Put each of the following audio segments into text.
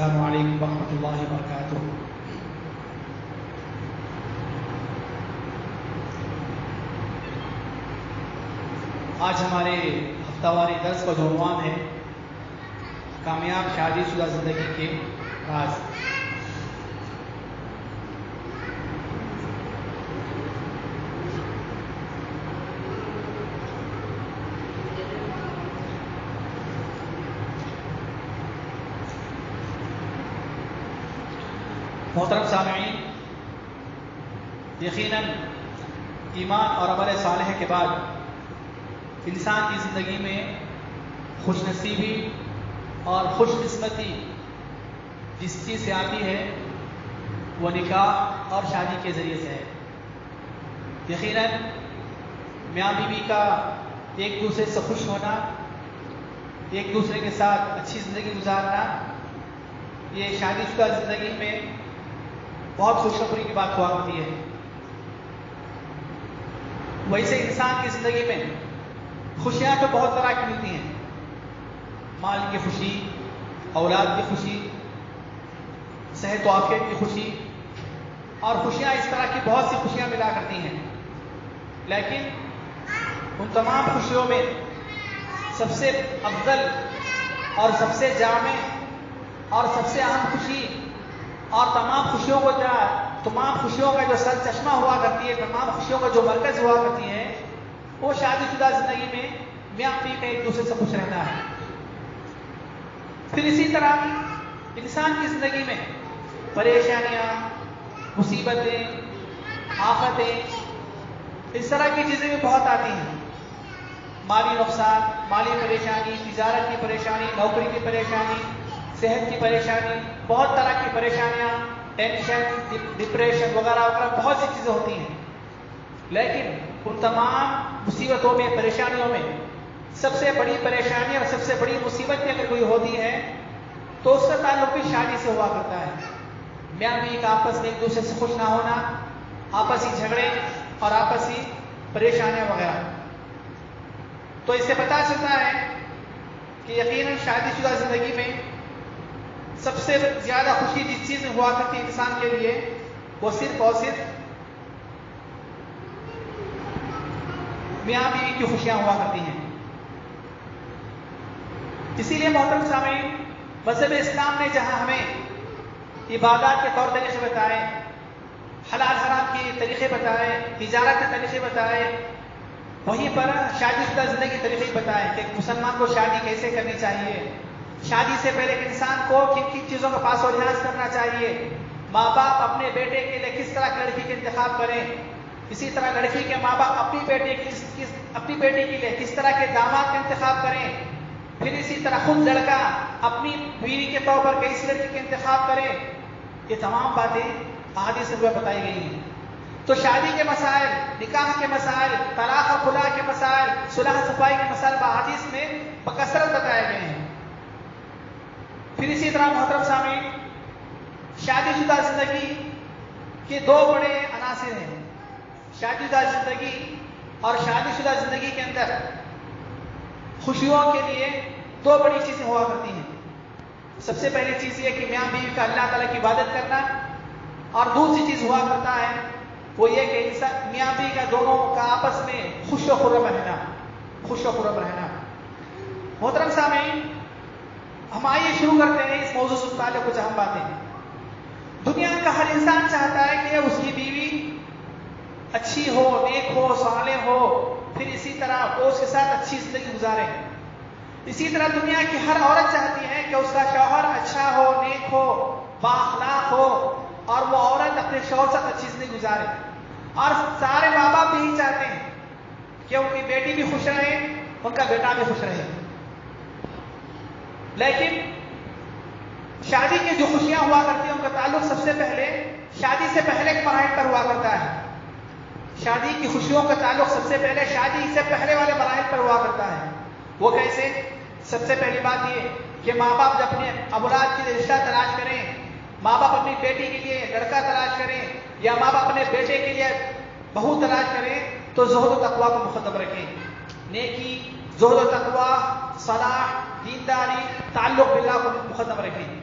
السلام علیکم ورحمۃ اللہ وبرکاتہ۔ آج ہمارے ہفتہ واری درس کا جو عنوان ہے کامیاب شادی شدہ زندگی کے راز۔ محترم سامعین، یقیناً ایمان اور عمل صالح کے بعد انسان کی زندگی میں خوش نصیبی اور خوش قسمتی جس چیز سے آتی ہے وہ نکاح اور شادی کے ذریعے سے ہے۔ یقیناً میاں بیوی کا ایک دوسرے سے خوش ہونا، ایک دوسرے کے ساتھ اچھی زندگی گزارنا، یہ شادی شدہ زندگی میں بہت خوشخبری کی بات ہوا کرتی ہے۔ ویسے انسان کی زندگی میں خوشیاں تو بہت طرح کی ملتی ہیں، مال کی خوشی، اولاد کی خوشی، صحت و عافیت کی خوشی، اور خوشیاں اس طرح کی بہت سی خوشیاں ملا کرتی ہیں۔ لیکن ان تمام خوشیوں میں سب سے افضل اور سب سے جامع اور سب سے اہم خوشی اور تمام خوشیوں کا جو سر چشمہ ہوا کرتی ہے، تمام خوشیوں کا جو مرکز ہوا کرتی ہے، وہ شادی شدہ زندگی میں میاں بیوی کا ایک دوسرے سے خوش رہنا ہے۔ پھر اسی طرح انسان کی زندگی میں پریشانیاں، مصیبتیں، آفتیں، اس طرح کی چیزیں بھی بہت آتی ہیں۔ مالی نقصان، مالی پریشانی، تجارت کی پریشانی، نوکری کی پریشانی، صحت کی پریشانی، بہت طرح کی پریشانیاں، ٹینشن، ڈپریشن وغیرہ وغیرہ بہت سی چیزیں ہوتی ہیں۔ لیکن ان تمام مصیبتوں میں، پریشانیوں میں سب سے بڑی پریشانی اور سب سے بڑی مصیبت بھی اگر کوئی ہوتی ہے تو اس کا تعلق بھی شادی سے ہوا کرتا ہے۔ میاں بیوی کا آپس میں ایک دوسرے سے خوش نہ ہونا، آپسی جھگڑے اور آپسی پریشانیاں وغیرہ۔ تو اس سے پتہ چلتا ہے کہ یقیناً شادی شدہ زندگی میں سب سے زیادہ خوشی جس چیز میں ہوا کرتی ہے انسان کے لیے وہ صرف اور صرف میاں بیوی کی خوشیاں ہوا کرتی ہیں۔ اسی لیے محترم سامعین، مذہب اسلام نے جہاں ہمیں عبادات کے طور طریقے بتائے، حلال حرام کے طریقے بتائے، تجارت کے طریقے بتائے، وہیں پر شادی شدہ زندگی کے طریقے بتائے کہ ایک مسلمان کو شادی کیسے کرنی چاہیے، شادی سے پہلے ایک انسان کو کن کن چیزوں کا پاس و لحاظ کرنا چاہیے، ماں باپ اپنے بیٹے کے لیے کس طرح کی لڑکی کا انتخاب کریں، اسی طرح لڑکی کے ماں باپ اپنی بیٹی کے لیے کس طرح کے داماد کا انتخاب کریں، پھر اسی طرح خود لڑکا اپنی بیوی کے طور پر کیسی لڑکی کا انتخاب کرے، یہ تمام باتیں احادیث میں بتائی گئی ہیں۔ تو شادی کے مسائل، نکاح کے مسائل، طلاق اور خلا کے مسائل، صلح صفائی کے مسائل احادیث میں بکثرت بتائے گئے ہیں۔ پھر اسی طرح محترم سامعین، شادی شدہ زندگی کے دو بڑے عناصر ہیں۔ شادی شدہ زندگی اور شادی شدہ زندگی کے اندر خوشیوں کے لیے دو بڑی چیزیں ہوا کرتی ہیں۔ سب سے پہلی چیز یہ کہ میاں بیوی کا اللہ تعالیٰ کی عبادت کرنا، اور دوسری چیز ہوا کرتا ہے وہ یہ کہ میاں بیوی کا دونوں کا آپس میں خوش و خرم رہنا۔ محترم سامعین، ہم آئیے شروع کرتے ہیں اس موضوع سے متعلق کچھ اہم باتیں۔ دنیا کا ہر انسان چاہتا ہے کہ اس کی بیوی اچھی ہو، نیک ہو، صالح ہو، پھر اسی طرح وہ اس کے ساتھ اچھی زندگی گزارے۔ اسی طرح دنیا کی ہر عورت چاہتی ہے کہ اس کا شوہر اچھا ہو، نیک ہو، بااخلاق ہو، اور وہ عورت اپنے شوہر سے اچھی زندگی گزارے۔ اور سارے ماں باپ بھی یہی چاہتے ہیں کہ ان کی بیٹی بھی خوش رہے، ان کا بیٹا بھی خوش رہے۔ لیکن شادی کی جو خوشیاں ہوا کرتی ہیں ان کا تعلق سب سے پہلے شادی سے پہلے کے مراحل پر ہوا کرتا ہے۔ شادی کی خوشیوں کا تعلق سب سے پہلے شادی سے پہلے والے مراحل پر ہوا کرتا ہے۔ وہ کیسے؟ سب سے پہلی بات یہ کہ ماں باپ جب اپنے اولاد کے لیے رشتہ تلاش کریں، ماں باپ اپنی بیٹی کے لیے لڑکا تلاش کریں یا ماں باپ اپنے بیٹے کے لیے بہو تلاش کریں تو زہد و تقویٰ کو مقدم رکھیں۔ نیکی، زہد و تقویٰ، صلاح، دینداری، تعلق باللہ کو مقدم رکھیں۔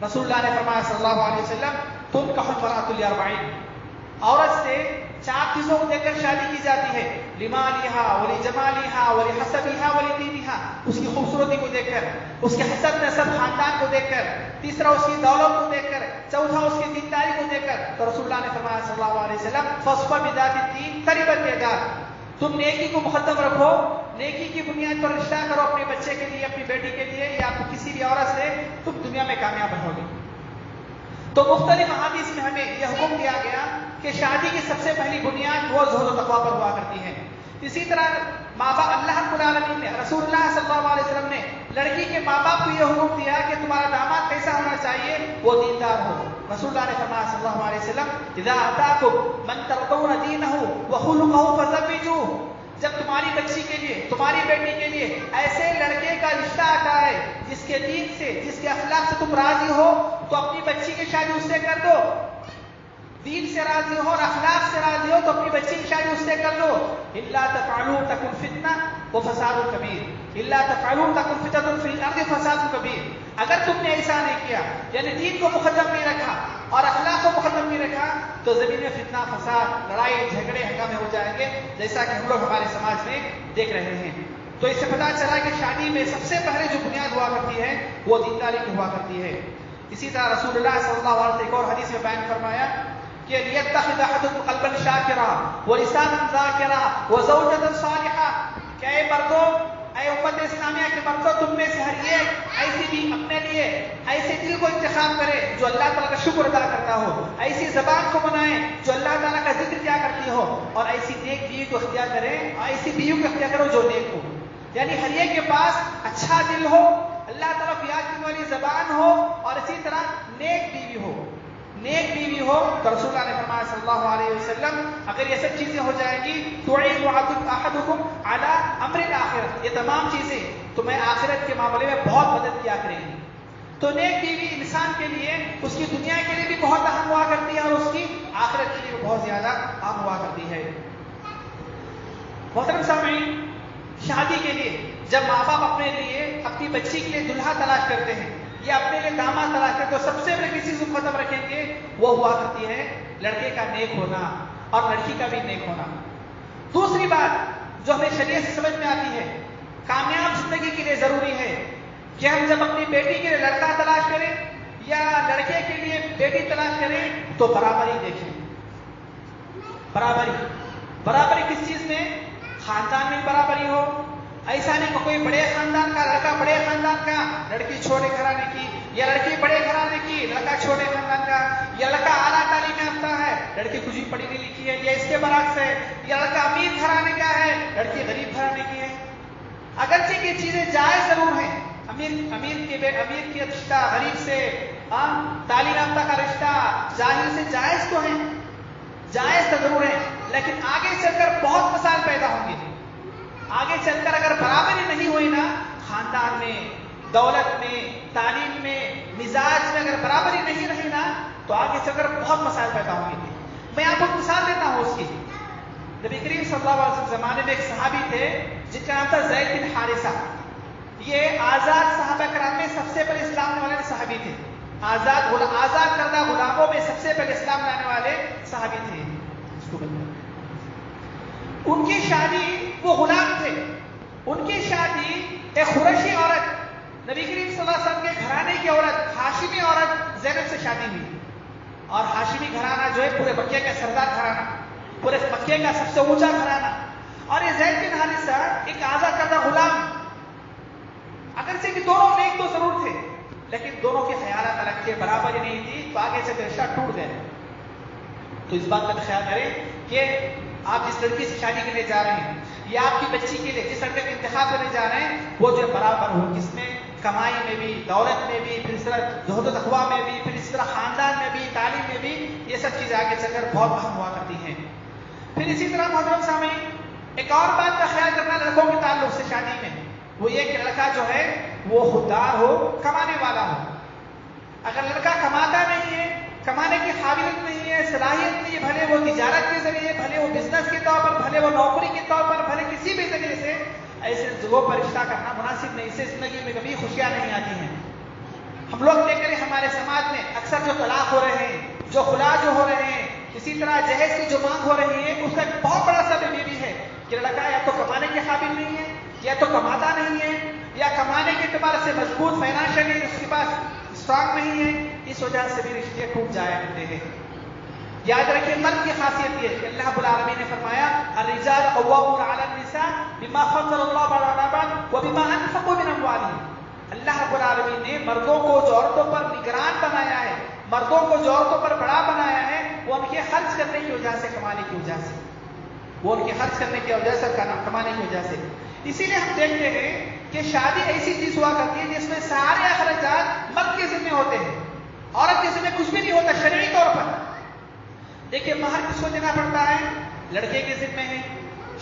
رسول اللہ نے فرمایا صلی اللہ علیہ وسلم تنکح المرأة لأربعین، عورت سے 4 چیزوں کو دیکھ کر شادی کی جاتی ہے، لمالہا ولجمالہا ولحسبہا ولدینہا، اس کی خوبصورتی کو دیکھ کر، اس کے حسب نسب خاندان کو دیکھ کر، تیسرا اس کی دولت کو دیکھ کر، چوتھا اس کی دینداری کو دیکھ کر. تو رسول اللہ نے فرمایا صلی اللہ علیہ وسلم فاصفح بذات الدین تربت یداک، تم نیکی کو مقدم رکھو، نیکی کی بنیاد پر رشتہ کرو اپنے بچے کے لیے، اپنی بیٹی کے لیے یا کسی بھی عورت سے، تم دنیا میں کامیاب رہو گے. تو مختلف احادیث میں ہمیں یہ حکم دیا گیا کہ شادی کی سب سے پہلی بنیاد وہ زہد و تقویٰ پر ہوا کرتی ہے. اسی طرح ماں باپ، اللہ رب العالمین نے، رسول اللہ صلی اللہ علیہ وسلم نے لڑکی کے ماں باپ کو یہ حکم دیا کہ تمہارا داماد کیسا ہونا چاہیے، وہ دیندار ہو. رسول اللہ نے فرمایا صلی اللہ علیہ وسلم اذا اتاکم من ترضون دینہ وخلقہ فزوجوہ، جب تمہاری بچی کے لیے، تمہاری بیٹی کے لیے ایسے لڑکے کا رشتہ آتا ہے جس کے دین سے، جس کے اخلاق سے تم راضی ہو، تو اپنی بچی کی شادی اس سے کر دو. دین سے راضی ہو اور اخلاق سے راضی ہو تو اپنی بچی کی شادی اس سے کر دو. الا تفعلوا تکن فتنہ وفساد کبیر، الا تفعلوا تکن فتنۃ فی الارض فساد کبیر. اگر تم نے ایسا نہیں کیا، یعنی دین کو مقدم نہیں رکھا اور اخلاق کو مقدم نہیں رکھا، تو زمین میں فتنہ، فساد، لڑائی جھگڑے ہنگامے ہو جائیں گے، جیسا کہ ہم لوگ ہمارے سماج میں دیکھ رہے ہیں. تو اس سے پتہ چلا کہ شادی میں سب سے پہلے جو بنیاد ہوا کرتی ہے وہ دینداری کی ہوا کرتی ہے. اسی طرح رسول اللہ صلی اللہ علیہ وسلم ایک اور حدیث میں بیان فرمایا کہ لیتخذ احدکم قلبا شاکرا ولسانا ذاکرا وزوجۃ صالحہ، کہ اے مردوں، اے امت اسلامیہ کے مردوں، تم میں سے ہر ایک ایسی بھی اپنے لیے ایسے دل کو انتخاب کرے جو اللہ تعالیٰ کا شکر ادا کرتا ہو، ایسی زبان کو بنائے جو اللہ تعالیٰ کا ذکر کیا کرتی ہو، اور ایسی نیک بیوی کو اختیار کرے، ایسی بیوی کو اختیار کرو جو نیک ہو. یعنی ہر ایک کے پاس اچھا دل ہو، اللہ تعالیٰ کو یاد کرنے والی زبان ہو، اور اسی طرح نیک بیوی ہو. نیک بیوی ہو تو رسول اللہ نے فرمایا صلی اللہ علیہ وسلم اگر یہ سب چیزیں ہو جائیں گی تعین احدکم علی امر الاخرہ، یہ تمام چیزیں تمہیں آخرت کے معاملے میں بہت مدد کیا کریں گی. تو نیک بیوی انسان کے لیے، اس کی دنیا کے لیے بھی بہت اہم ہوا کرتی ہے اور اس کی آخرت کے لیے بھی بہت زیادہ اہم ہوا کرتی ہے. محترم سامعین، شادی کے لیے جب ماں باپ اپنے لیے، اپنی بچی کے لیے دلہا تلاش کرتے ہیں یا اپنے لیے داماد تلاش کرتے ہیں، تو سب سے پہلے کسی چیز کو قدم رکھیں گے وہ ہوا کرتی ہے لڑکے کا نیک ہونا اور لڑکی کا بھی نیک ہونا. دوسری بات جو ہمیں شریعت سے سمجھ میں آتی ہے، کامیاب زندگی کے لیے ضروری ہے کہ ہم جب اپنی بیٹی کے لیے لڑکا تلاش کریں یا لڑکے کے لیے بیٹی تلاش کریں تو برابری دیکھیں. برابری کس چیز میں؟ خاندان میں برابری ہو. ایسا نہیں کہ کوئی بڑے خاندان کا لڑکا بڑے خاندان کا، لڑکی چھوٹے گھرانے کی، یا لڑکی بڑے گھرانے کی لڑکا چھوٹے خاندان کا، یا لڑکا اعلیٰ تعلیم یافتہ ہے لڑکی کچھ بھی پڑھی نہیں لکھی ہے، یا اس کے برعکس ہے، یا لڑکا امیر گھرانے کا ہے لڑکی غریب گھرانے کی ہے. اگرچہ یہ چیزیں جائز ضرور ہیں، امیر کی رشتہ غریب سے، تعلیم یافتہ کا رشتہ جاہل سے جائز تو ہیں، جائز تو ضرور ہے، لیکن آگے چل کر بہت مسائل پیدا ہوں گے. آگے چل کر اگر برابری نہیں ہوئی نا، خاندان میں، دولت میں، تعلیم میں، مزاج میں اگر برابری نہیں رہی نا، تو آگے چل کر بہت مسائل پیدا ہوں گے. میں آپ کو مثال دیتا ہوں اس کی. نبی کریم صلی اللہ علیہ وسلم زمانے میں ایک صحابی تھے جن کا نام تھا زید بن حارثہ. یہ آزاد صحابہ کرام میں سب سے پہلے اسلام لانے والے صحابی تھے. آزاد کردہ غلاموں میں سب سے پہلے اسلام لانے والے صحابی تھے. ان کی شادی، وہ غلام تھے، ان کی شادی ایک قریشی عورت، نبی کریم صلی اللہ علیہ وسلم کے گھرانے کی عورت، ہاشمی عورت زینب سے شادی ہوئی. اور ہاشمی گھرانہ جو ہے پورے مکے کا سردار گھرانہ، پورے مکے کا سب سے اونچا گھرانہ. اور یہ زید بن حارثہ ایک آزاد کردہ غلام. اگرچہ کہ دونوں نیک تو ضرور تھے لیکن دونوں کے خیالات الگ تھے، برابری نہیں تھی، تو آگے سے رشتہ ٹوٹ گئے. تو اس بات کا خیال کریں کہ آپ جس لڑکی سے شادی کرنے جا رہے ہیں یا آپ کی بچی کے لیے جس لڑکے کا انتخاب کرنے جا رہے ہیں وہ جو برابر ہو، جس میں کمائی میں بھی، دولت میں بھی، پھر اس طرح زہد و تقویٰ میں بھی، پھر اس طرح خاندان میں بھی، تعلیم میں بھی، یہ سب چیزیں آگے چل کر بہت اہم ہوا کرتی ہیں. پھر اسی طرح محترم سامعین، ایک اور بات کا خیال کرنا لڑکوں کے تعلق سے شادی میں، وہ یہ کہ لڑکا جو ہے وہ خوددار ہو، کمانے والا ہو. اگر لڑکا کماتا نہیں ہے، کمانے کی قابلیت نہیں ہے، صلاحیت نہیں ہے، بھلے وہ تجارت کے ذریعے، بھلے وہ بزنس کے طور پر، بھلے وہ نوکری کے طور پر، بھلے کسی بھی ذریعے سے، ایسے جگہوں پر رشتہ کرنا مناسب نہیں. اس سے زندگی میں کبھی خوشیاں نہیں آتی ہیں. ہم لوگ دیکھ رہے ہیں ہمارے سماج میں اکثر جو طلاق ہو رہے ہیں، جو خلا جو ہو رہے ہیں، اسی طرح جہیز کی جو مانگ ہو رہی ہے، اس کا ایک بہت بڑا سبب یہ بھی ہے کہ لڑکا یا تو کمانے کے قابل نہیں ہے، یا تو کماتا نہیں ہے، یا کمانے کے اعتبار سے مضبوط فائنانشلی اس کے پاس اسٹرانگ نہیں ہے، اس وجہ سے بھی رشتے ٹوٹ جایا کرتے ہیں۔ یاد رکھیے مرد کی خاصیت یہ کہ اللہ رب العالمین نے فرمایا الرجال قوامون علی النساء بما فضل اللہ بعضهم علی بعض وبما انفقوا من اموالهم۔ اللہ رب العالمین نے مردوں کو جو عورتوں پر نگران بنایا ہے، مردوں کو جو عورتوں پر بڑا بنایا ہے، وہ ان کے خرچ کرنے کی وجہ سے، کمانے کی وجہ سے، وہ ان کے خرچ کرنے کی وجہ سے، کمانے کی وجہ سے۔ اسی لیے ہم دیکھتے ہیں کہ شادی ایسی چیز ہوا کرتی ہے جس میں سارے اخراجات مرد کے ذمہ ہوتے ہیں، عورت کے ذمہ کچھ بھی نہیں ہوتا شرعی طور پر۔ دیکھیے مہر کس کو دینا پڑتا ہے؟ لڑکے کے ذمہ ہے۔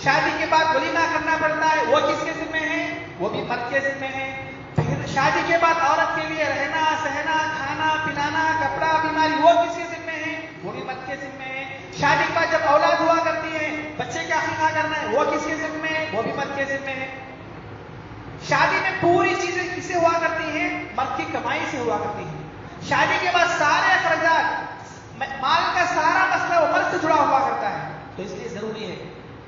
شادی کے بعد ولیمہ کرنا پڑتا ہے، وہ کس کے ذمہ ہے؟ وہ بھی مرد کے ذمہ ہے۔ پھر شادی کے بعد عورت کے لیے رہنا سہنا، کھانا پلانا، کپڑا، بیماری، وہ کس کے ذمہ ہے؟ وہ بھی مرد کے ذمہ ہے۔ شادی کے بعد جب اولاد ہوا کرتی ہے، بچے کا عقیقہ کرنا ہے، وہ کس کے ذمہ ہے؟ وہ بھی مرد کے ذمہ ہے۔ شادی میں پوری چیزیں کس سے ہوا کرتی ہیں؟ مرد کی کمائی سے ہوا کرتی ہیں۔ شادی کے بعد سارے اخراجات، مال کا سارا مسئلہ وہ مرد سے جڑا ہوا کرتا ہے۔ تو اس لیے ضروری ہے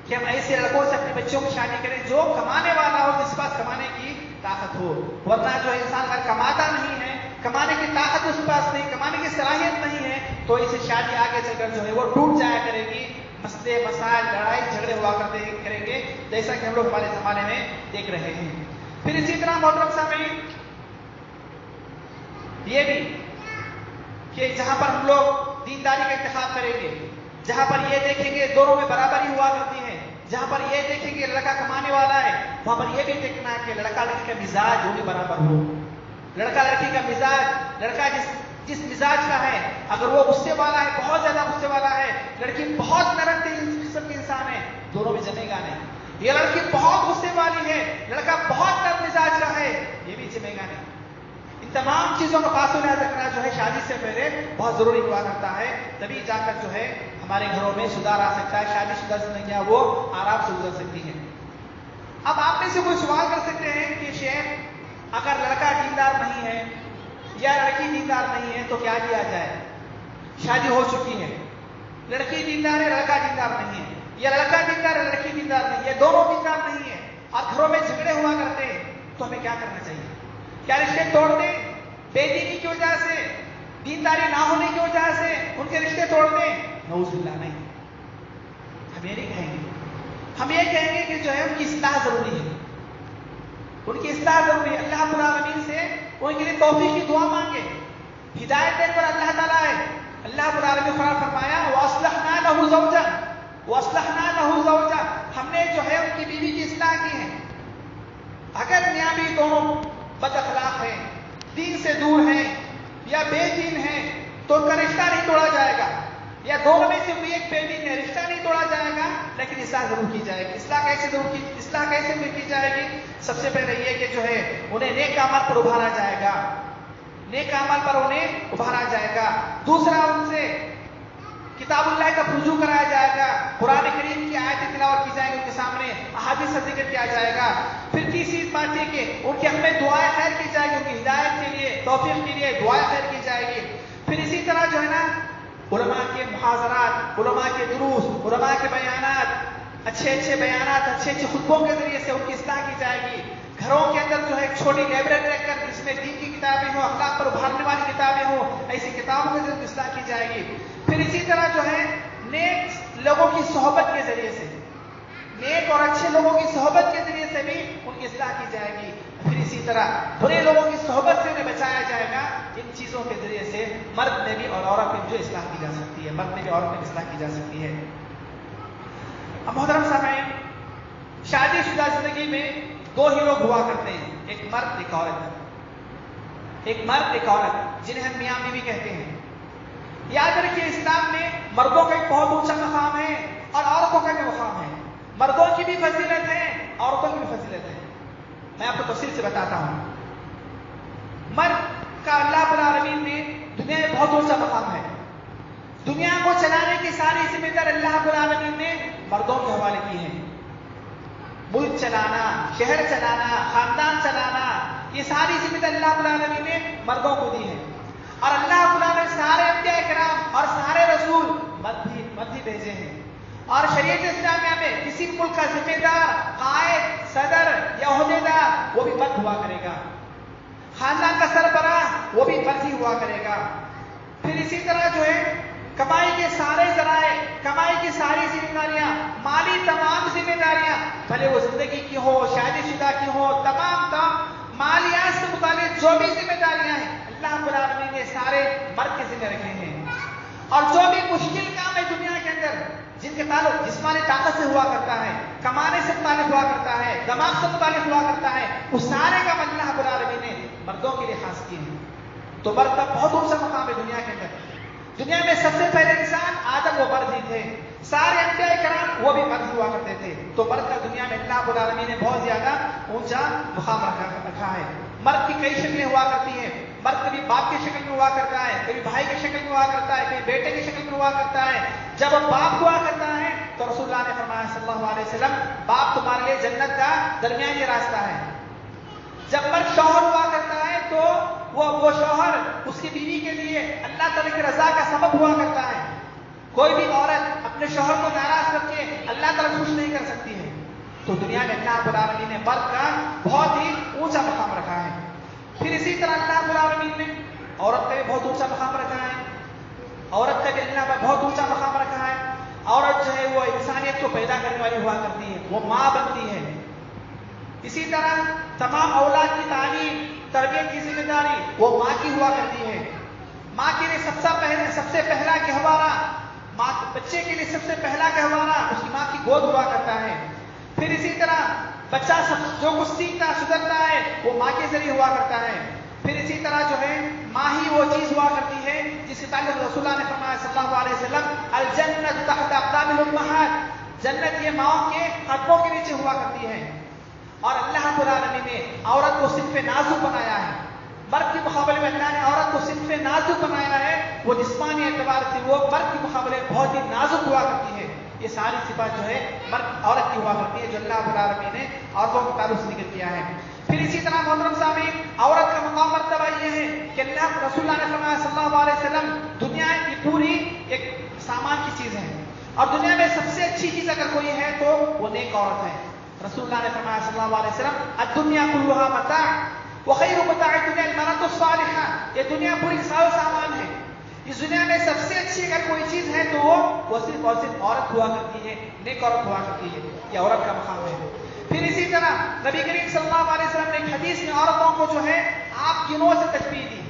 کہ ہم ایسے لڑکوں سے اپنے بچوں کی شادی کریں جو کمانے والا ہو، جس کے پاس کمانے کی طاقت ہو۔ ورنہ جو انسان اگر کماتا نہیں ہے، کمانے کی طاقت اس کے پاس نہیں، کمانے کی صلاحیت نہیں ہے، تو اسے شادی آگے چل کر جو ہے وہ ٹوٹ جایا کرے گی، مسئلے مسائل لڑائی جھگڑے ہوا کریں گے، جیسا کہ ہم لوگ ہمارے زمانے میں دیکھ رہے ہیں۔ پھر اسی طرح محترم سامعین یہ بھی کہ جہاں پر ہم لوگ دینداری کا انتخاب کریں گے، جہاں پر یہ دیکھیں گے دونوں میں برابری ہوا کرتی ہے، جہاں پر یہ دیکھیں گے لڑکا کمانے والا ہے، وہاں پر یہ بھی دیکھنا ہے کہ لڑکا لڑکی کا مزاج وہ بھی برابر ہو۔ لڑکا لڑکی کا مزاج، لڑکا جس مزاج کا ہے، اگر وہ غصے والا ہے، بہت زیادہ غصے والا ہے، لڑکی بہت نرم قسم کی انسان ہے، دونوں بھی جمے گا نہیں۔ یہ لڑکی بہت غصے والی ہے، لڑکا بہت نرم مزاج کا ہے، یہ بھی جمے گا نہیں۔ ان تمام چیزوں کا خاص لحاظ رکھنا جو ہے شادی سے پہلے بہت ضروری ہوا کرتا ہے، تبھی جا کر جو ہے ہمارے گھروں میں سدھار آ سکتا ہے، شادی شدہ زندگیاں وہ آرام سے گزر سکتی ہیں۔ اب آپ میں سے کوئی سوال کر سکتے ہیں کہ شیخ اگر لڑکا دیندار نہیں ہے یا لڑکی دیندار نہیں ہے تو کیا کیا جائے؟ شادی ہو چکی ہے، لڑکی دیندار ہے، لڑکا دیندار نہیں ہے، یا لڑکا دیندار ہے، لڑکی دیندار نہیں ہے، دونوں دیندار نہیں ہے، اور گھروں میں جھگڑے ہوا کرتے ہیں، تو ہمیں کیا کرنا چاہیے؟ کیا رشتے توڑ دیں بے دینی کی وجہ سے، دینداری نہ ہونے کی وجہ سے ان کے رشتے توڑ دیں؟ نعوذ باللہ نہیں، ہم یہ نہیں کہیں گے۔ ہم یہ کہیں گے کہ جو ہے ان کی اصلاح ضروری ہے، ان کی اصلاح ضروری ہے۔ اللہ رب العالمین سے ان کے لیے توفیق کی دعا مانگے، ہدایت دینے پر اللہ تعالیٰ ہے۔ اللہ رب العالمین نے فرمایا وَأَصْلَحْنَا لَهُ زَوْجًا وَأَصْلَحْنَا لَهُ زَوْجًا، ہم نے جو ہے ان کی بیوی کی اصلاح کی ہے۔ اگر میاں بیوی دونوں بد اخلاق ہیں، دین سے دور ہیں یا بے دین ہیں تو ان کا رشتہ نہیں توڑا جائے گا، یا دونوں میں سے کوئی ایک بے دین ہے، رشتہ نہیں توڑا جائے گا، لیکن اصلاح ضرور کی جائے گی۔ اصلاح کیسے کی جائے گی؟ سب سے پہلے یہ کہ جو ہے انہیں نیک اعمال پر ابھارا جائے گا، نیک اعمال پر انہیں ابھارا جائے گا۔ دوسرا ان سے کتاب اللہ کا رجوع کرایا جائے گا، قرآن کریم کی آیتیں تلاوت کی جائیں گی ان کے سامنے، احادیث کا ذکر کیا جائے گا۔ پھر تیسری بات یہ کہ ان کے حق میں دعائیں خیر کی جائے گی، ان کی ہدایت کے لیے، توفیق کے لیے دعائیں خیر کی جائے گی۔ پھر اسی طرح جو ہے نا علماء کے محاضرات، علماء کے دروس، علماء کے بیانات، اچھے بیانات، اچھے خطبوں کے ذریعے سے ان کی اصلاح کی جائے گی۔ گھروں کے اندر جو ہے ایک چھوٹی لائبریری رکھ کر جس میں دین کی کتابیں ہوں، اخلاق پر ابھارنے والی کتابیں ہوں، ایسی کتابوں کے ذریعے اصلاح کی جائے گی۔ پھر اسی طرح جو ہے نیک لوگوں کی صحبت کے ذریعے سے، نیک اور اچھے لوگوں کی صحبت کے ذریعے سے بھی ان کی اصلاح کی جائے گی۔ پھر اسی طرح برے لوگوں کی صحبت سے انہیں بچایا جائے گا۔ ان چیزوں کے ذریعے سے مرد میں بھی اور عورت میں بھی جو اصلاح کی جا سکتی ہے، مرد میں بھی عورت میں بھی اصلاح کی جا سکتی ہے۔ اب محترم سامعین، شادی شدہ زندگی میں دو ہی لوگ ہوا کرتے ہیں، ایک مرد ایک عورت، ایک مرد ایک عورت، جنہیں ہم میاں بیوی کہتے ہیں۔ یاد رکھیے اسلام میں مردوں کا ایک بہت اونچا مقام ہے اور عورتوں کا بھی مقام ہے، مردوں کی بھی فضیلت ہے، عورتوں کی بھی فضیلت ہے۔ میں آپ کو تفصیل سے بتاتا ہوں۔ مرد کا اللہ رب العالمین نے دنیا میں بہت اونچا مقام ہے، دنیا کو چلانے کی ساری ذمہ داری اللہ رب العالمین نے مردوں کے حوالے کی ہے۔ ملک چلانا، شہر چلانا، خاندان چلانا، یہ ساری ذمہ داری اللہ رب العالمین نے مردوں کو دی ہے. اور اللہ رب العالمین نے سارے انبیاء کرام اور سارے رسول مرد ہی بھیجے ہیں. اور شریعت اسلامیہ میں کسی ملک کا ذمہ دار، قائد، صدر یا عہدیدار وہ بھی مرد ہوا کرے گا. خاندان کا سربراہ وہ بھی مرد ہی ہوا کرے گا. پھر اسی طرح جو ہے کمائی کے سارے ذرائع، کمائی کی ساری ذمہ داریاں، مالی تمام ذمہ داریاں، بھلے وہ زندگی کی ہو، شادی شدہ کی ہو، تمام مالیات سے متعلق جو بھی ذمہ داریاں ہیں اللہ رب العالمین نے سارے مرد کے ذمہ رکھے ہیں. اور جو بھی مشکل کام ہے دنیا کے اندر جن کے تعلق جسمانی طاقت سے ہوا کرتا ہے، کمانے سے متعلق ہوا کرتا ہے، دماغ سے متعلق ہوا کرتا ہے، وہ سارے کام اللہ رب العالمین نے مردوں کے لیے خاص کیے ہیں. تو مرد کا بہت اونچا مقام ہے دنیا کے اندر. دنیا میں سب سے پہلے انسان آدم وہ مرد ہی تھے، سارے انبیاء کرام وہ بھی مرد ہوا کرتے تھے. تو مرد کا دنیا میں اللہ رب العالمین نے بہت زیادہ اونچا مقام رکھا ہے. مرد کی کئی شکلیں ہوا کرتی ہیں. مرد کبھی باپ کی شکل میں ہوا کرتا ہے، کبھی بھائی کی شکل میں ہوا کرتا ہے، کبھی بیٹے کی شکل میں ہوا کرتا ہے. جب باپ ہوا کرتا ہے تو رسول اللہ نے فرمایا صلی اللہ علیہ وسلم، باپ تمہارے لیے جنت کا درمیانی راستہ ہے. جب مرد شوہر ہوا کرتا ہے تو وہ شوہر اس کی بیوی کے لیے اللہ تعالی کی رضا کا سبب ہوا کرتا ہے. کوئی بھی عورت اپنے شوہر کو ناراض کر کے اللہ تعالی خوش نہیں کر سکتی ہے. تو دنیا میں اللہ رب العالمین نے مرد کا بہت ہی اونچا مقام رکھا ہے. پھر اسی طرح اللہ رب العالمین نے عورت کا بھی بہت اونچا مقام رکھا ہے. عورت کا بھی اللہ کا بہت اونچا مقام رکھا ہے. عورت جو ہے وہ انسانیت کو پیدا کرنے والی ہوا کرتی ہے، وہ ماں بنتی ہے. اسی طرح تمام اولاد کی تعلیم، تربیت کی ذمہ داری وہ ماں کی ہوا کرتی ہے. ماں کے لیے سب سے پہلا گہوارہ، ماں بچے کے لیے سب سے پہلا گہوارہ اس کی ماں کی گود ہوا کرتا ہے. پھر اسی طرح بچہ جو کچھ سیکھتا سدھرتا ہے وہ ماں کے ذریعے ہوا کرتا ہے. پھر اسی طرح جو ہے ماں ہی وہ چیز ہوا کرتی ہے جس کے تعلق رسول اللہ نے فرمایا صلی اللہ علیہ وسلم، الجنت تحت اقدام الامہات، جنت یہ ماؤں کے قدموں کے نیچے ہوا کرتی ہے. اور اللہ رب العالمین نے عورت کو صنف نازک بنایا ہے. مرد کے مقابلے میں اللہ نے عورت کو صنف نازک بنایا ہے. وہ جسمانی اعتبار سے وہ مرد کے مقابلے میں بہت ہی نازک ہوا کرتی ہے. یہ ساری صفات جو ہے مرد عورت کی ہوا کرتی ہے جو اللہ رب العالمین نے عورتوں کے تعلق سے ذکر کیا ہے. پھر اسی طرح محترم سامعین، عورت کا مقام مرتبہ یہ ہے کہ اللہ رسول اللہ نے فرمایا صلی اللہ علیہ وسلم، دنیا کی پوری ایک سامان کی چیز ہے اور دنیا میں سب سے اچھی چیز اگر کوئی ہے تو وہ نیک عورت ہے. رسول اللہ نے فرمایا صلی اللہ علیہ وسلم، الدنیا کلھا متاع وخیر متاع الدنیا المرأة الصالحہ، یہ دنیا پوری سامان ہے. اس دنیا میں سب سے اچھی اگر کوئی چیز ہے تو وہ صرف اور صرف عورت ہوا کرتی ہے، نیک عورت ہوا کرتی ہے. یہ عورت کا مقام ہے. پھر اسی طرح نبی کریم صلی اللہ علیہ وسلم نے ایک حدیث میں عورتوں کو جو ہے آپ گنوں سے تشبیہ دی.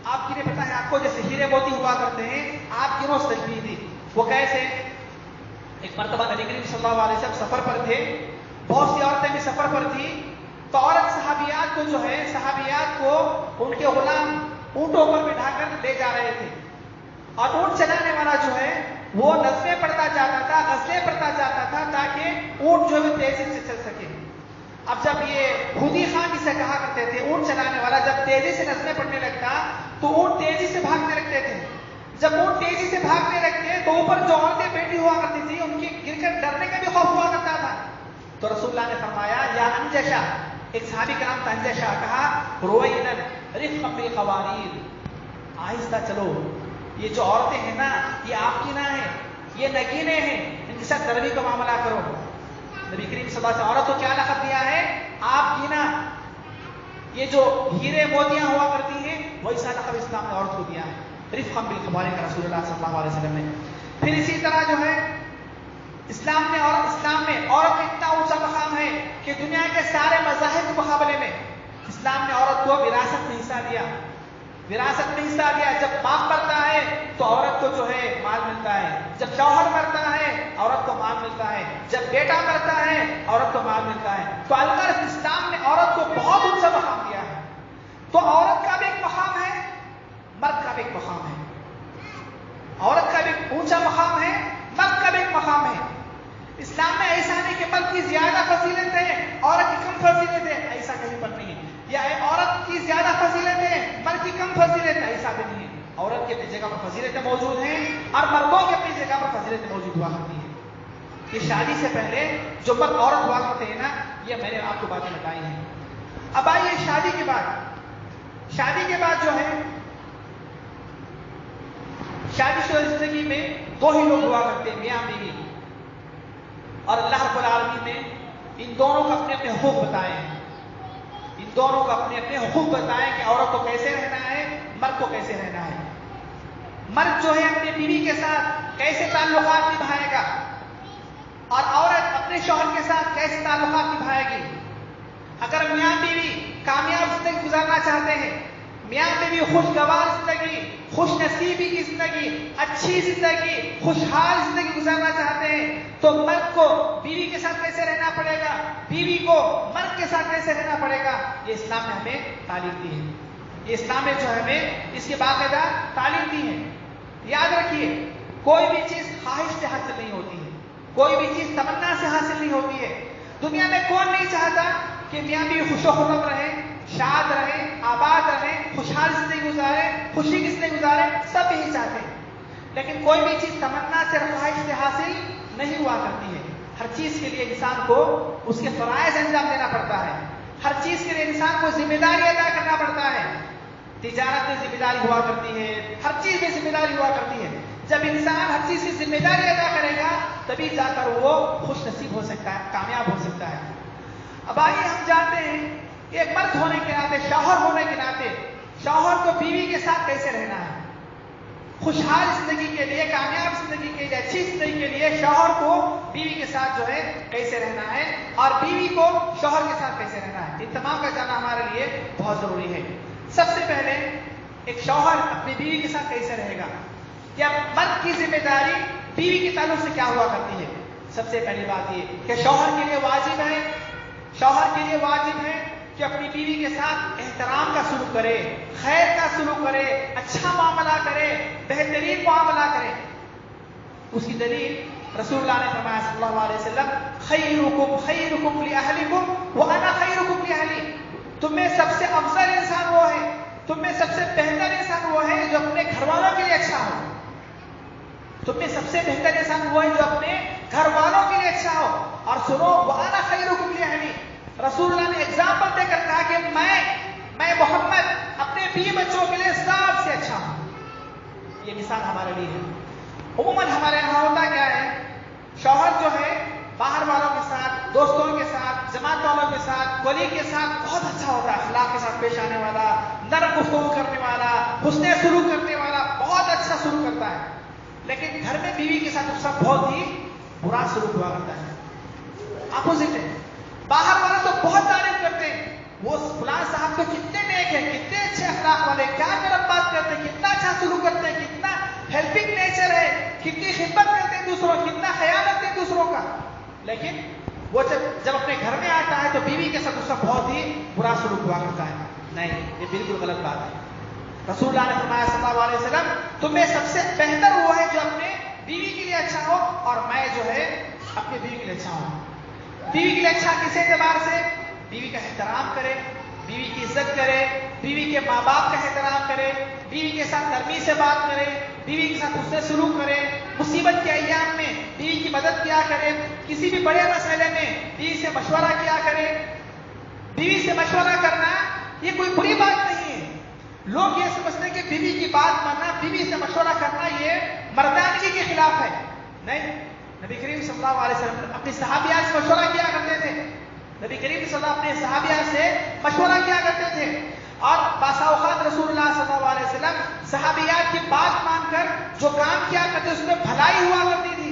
آپ گنے پتہ ہے آپ کو جیسے ہیرے موتی ہوا کرتے ہیں، آپ گنوں سے تشبیہ دی. وہ کیسے؟ ایک مرتبہ نبی کریم صلی اللہ علیہ وسلم سفر پر تھے، بہت سی عورتیں بھی سفر پر تھی. تو عورت صحابیات کو جو ہے ان کے غلام اونٹوں پر بٹھا کر لے جا رہے تھے اور اونٹ چلانے والا جو ہے وہ نظمیں پڑھتا جاتا تھا تاکہ اونٹ جو ہے تیزی سے چل سکے. اب جب یہ خودی خان جسے کہا کرتے تھے، اونٹ چلانے والا جب تیزی سے نظمیں پڑھنے لگتا تو اونٹ تیزی سے بھاگنے لگتے تھے. جب اونٹ تیزی سے بھاگنے لگتے تو اوپر جو عورتیں بیٹھی ہوا کرتی تھی ان کی گر کر ڈرنے کا بھی خوف ہوا کرتا تھا. تو رسول اللہ نے فرمایا، یا انجشا، ایک صحابی کا نام تھا انجشا، کہا روینا رفقا بالقواریر، آہستہ چلو، یہ جو عورتیں ہیں نا یہ آپ کی نہ ہیں، یہ نگینے ہیں، ان کے ساتھ نرمی کا معاملہ کرو. نبی کریم صلی اللہ علیہ وسلم عورت کو کیا لقب دیا ہے؟ آپ کی نہ. یہ جو ہیرے موتیاں ہوا کرتی ہیں وہی سا لقب اسلام نے عورت کو دیا ہے، رفقا بالقواریر کا رسول اللہ صلی اللہ علیہ وسلم نے. پھر اسی طرح جو ہے اسلام میں عورت کا اتنا اونچا مقام ہے کہ دنیا کے سارے مذاہب کے مقابلے میں اسلام نے عورت کو وراثت میں حصہ دیا. جب باپ مرتا ہے تو عورت کو جو ہے مال ملتا ہے، جب شوہر مرتا ہے عورت کو مال ملتا ہے، جب بیٹا مرتا ہے عورت کو مال ملتا ہے. تو اللہ اسلام نے عورت کو بہت اونچا مقام دیا ہے. تو عورت کا بھی ایک مقام ہے، مرد کا بھی ایک مقام ہے. عورت کا بھی اونچا مقام ہے، مرد کا بھی ایک مقام ہے. اسلام میں ایسا نہیں کہ مرد کی زیادہ فضیلت ہے عورت کی کم فضیلت ہے، ایسا کہیں پر نہیں ہے. یا عورت کی زیادہ فضیلت ہے مرد کی کم فضیلت ہے، ایسا بھی نہیں ہے. عورت کی اپنی جگہ پر فضیلتیں موجود ہیں اور مردوں کی اپنی جگہ پر فضیلتیں موجود ہوا کرتی ہیں. یہ شادی سے پہلے جو مرد عورت ہوا کرتے ہیں نا، یہ میں نے آپ کو باتیں بتائی ہیں. اب آئیے شادی کے بعد جو ہے شادی شدہ زندگی میں دو ہی لوگ ہوا کرتے ہیں، میاں بیوی، اور اللہ رب العالمین نے ان دونوں کو اپنے اپنے حقوق بتائے ہیں، ان دونوں کو اپنے اپنے حقوق بتائے کہ عورت کو کیسے رہنا ہے، مرد کو کیسے رہنا ہے۔ مرد جو ہے اپنی بیوی کے ساتھ کیسے تعلقات نبھائے گا اور عورت اپنے شوہر کے ساتھ کیسے تعلقات نبھائے گی۔ اگر میاں بیوی کامیاب زندگی گزارنا چاہتے ہیں، میاں بیوی خوشگوار زندگی، خوش نصیبی کی زندگی، اچھی زندگی، خوشحال زندگی گزارنا چاہتے ہیں تو مرد کو بیوی کے ساتھ کیسے رہنا پڑے گا، بیوی کو مرد کے ساتھ کیسے رہنا پڑے گا، یہ اسلام نے ہمیں تعلیم دی ہے۔ یہ اسلام نے جو ہمیں اس کی باقاعدہ تعلیم دی ہے۔ یاد رکھیے، کوئی بھی چیز خواہش سے حاصل نہیں ہوتی ہے، کوئی بھی چیز تمنا سے حاصل نہیں ہوتی ہے۔ دنیا میں کون نہیں چاہتا کہ میاں بیوی خوش و خرم رہے، شاد رہے، آباد رہے، خوشحال زندگی گزارے، خوشی کی زندگی گزارے، سب یہی چاہتے ہیں۔ لیکن کوئی بھی چیز تمنا سے اور خواہش سے حاصل نہیں ہوا کرتی ہے۔ ہر چیز کے لیے انسان کو اس کے فرائض انجام دینا پڑتا ہے، ہر چیز کے لیے انسان کو ذمہ داری ادا کرنا پڑتا ہے۔ تجارت میں ذمہ داری ہوا کرتی ہے، ہر چیز میں ذمہ داری ہوا کرتی ہے۔ جب انسان ہر چیز کی ذمہ داری ادا کرے گا تبھی جا کر وہ خوش نصیب ہو سکتا ہے، کامیاب ہو سکتا ہے۔ اب آئیے ہم جانتے ہیں کہ ایک مرد ہونے کے ناطے، شوہر ہونے کے ناطے، شوہر کو بیوی کے ساتھ کیسے رہنا ہے۔ خوشحال زندگی کے لیے، کامیاب زندگی کے لیے، اچھی زندگی کے لیے شوہر کو بیوی کے ساتھ جو ہے کیسے رہنا ہے اور بیوی کو شوہر کے ساتھ کیسے رہنا ہے، ان تمام کا جاننا ہمارے لیے بہت ضروری ہے۔ سب سے پہلے ایک شوہر اپنی بیوی کے ساتھ کیسے رہے گا، یا مرد کی ذمہ داری بیوی کے تعلق سے کیا ہوا کرتی ہے۔ سب سے پہلی بات یہ کہ شوہر کے لیے واجب ہے کہ اپنی بیوی کے ساتھ احترام کا سلوک کرے، خیر کا سلوک کرے، اچھا معاملہ کرے، بہترین معاملہ کرے۔ اس کی دلیل رسول اللہ نے فرمایا صلی اللہ علیہ وسلم، خیرکم لأہلکم وانا خیرکم لأہلی۔ تم میں سب سے افضل انسان وہ ہے، تم میں سب سے بہتر انسان وہ ہے جو اپنے گھر والوں کے لیے اچھا ہو۔ تم میں سب سے بہتر انسان وہ ہے جو اپنے گھر والوں کے لیے اچھا ہو۔ اور سنو، وانا خیرکم لأہلی، رسول اللہ نے ایگزامپل دے کر کہا کہ میں محمد اپنے بیوی بچوں کے لیے سب سے اچھا ہوں۔ یہ مثال ہمارے لیے ہے۔ عموماً ہمارے یہاں ہوتا کیا ہے، شوہر جو ہے باہر والوں کے ساتھ، دوستوں کے ساتھ، جماعت والوں کے ساتھ، کولیگ کے ساتھ بہت اچھا ہوتا ہے، اخلاق کے ساتھ پیش آنے والا، نرم گفتگو کرنے والا، حسن سلوک کرنے والا، بہت اچھا سلوک کرتا ہے۔ لیکن گھر میں بیوی کے ساتھ اس کا بہت ہی برا سلوک ہوا کرتا ہے، اپوزٹ ہے۔ باہر والے تو بہت تعریف کرتے ہیں، وہ فلاں صاحب تو کتنے نیک ہیں، کتنے اچھے اخلاق والے، کیا نرم بات کرتے ہیں، کتنا اچھا سلوک کرتے ہیں، کتنا ہیلپنگ نیچر ہے، کتنی خدمت کرتے ہیں دوسروں، کتنا خیال رکھتے ہیں دوسروں کا۔ لیکن وہ جب اپنے گھر میں آتا ہے تو بیوی کے ساتھ اس کا بہت ہی برا سلوک ہوا کرتا ہے۔ نہیں، یہ بالکل غلط بات ہے۔ رسول اللہ نے فرمایا صلی اللہ علیہ وسلم، تم میں سب سے بہتر وہ ہے جو اپنے بیوی کے لیے اچھا ہو، اور میں جو ہے اپنی بیوی کے لیے اچھا ہوں۔ بیوی کے لیے اچھا کس اعتبار سے؟ بیوی کا احترام کرے، بیوی کی عزت کرے، بیوی کے ماں باپ کا احترام کرے، بیوی کے ساتھ نرمی سے بات کرے، بیوی کے ساتھ حسن سلوک کرے، مصیبت کے ایام میں بیوی کی مدد کیا کرے، کسی بھی بڑے مسئلے میں بیوی سے مشورہ کیا کرے۔ بیوی سے مشورہ کرنا یہ کوئی بری بات نہیں ہے۔ لوگ یہ سمجھتے ہیں کہ بیوی کی بات ماننا، بیوی سے مشورہ کرنا یہ مردانگی کے خلاف ہے۔ نہیں، نبی کریم صلی اللہ علیہ وسلم اپنی صحابیات سے مشورہ کیا کرتے تھے، نبی کریم صلی اللہ اپنے صحابیات سے مشورہ کیا کرتے تھے، اور بعض اوقات رسول اللہ صلی اللہ علیہ وسلم صحابیات کی بات مان کر جو کام کیا کرتے اس میں بھلائی ہوا کرتی تھی۔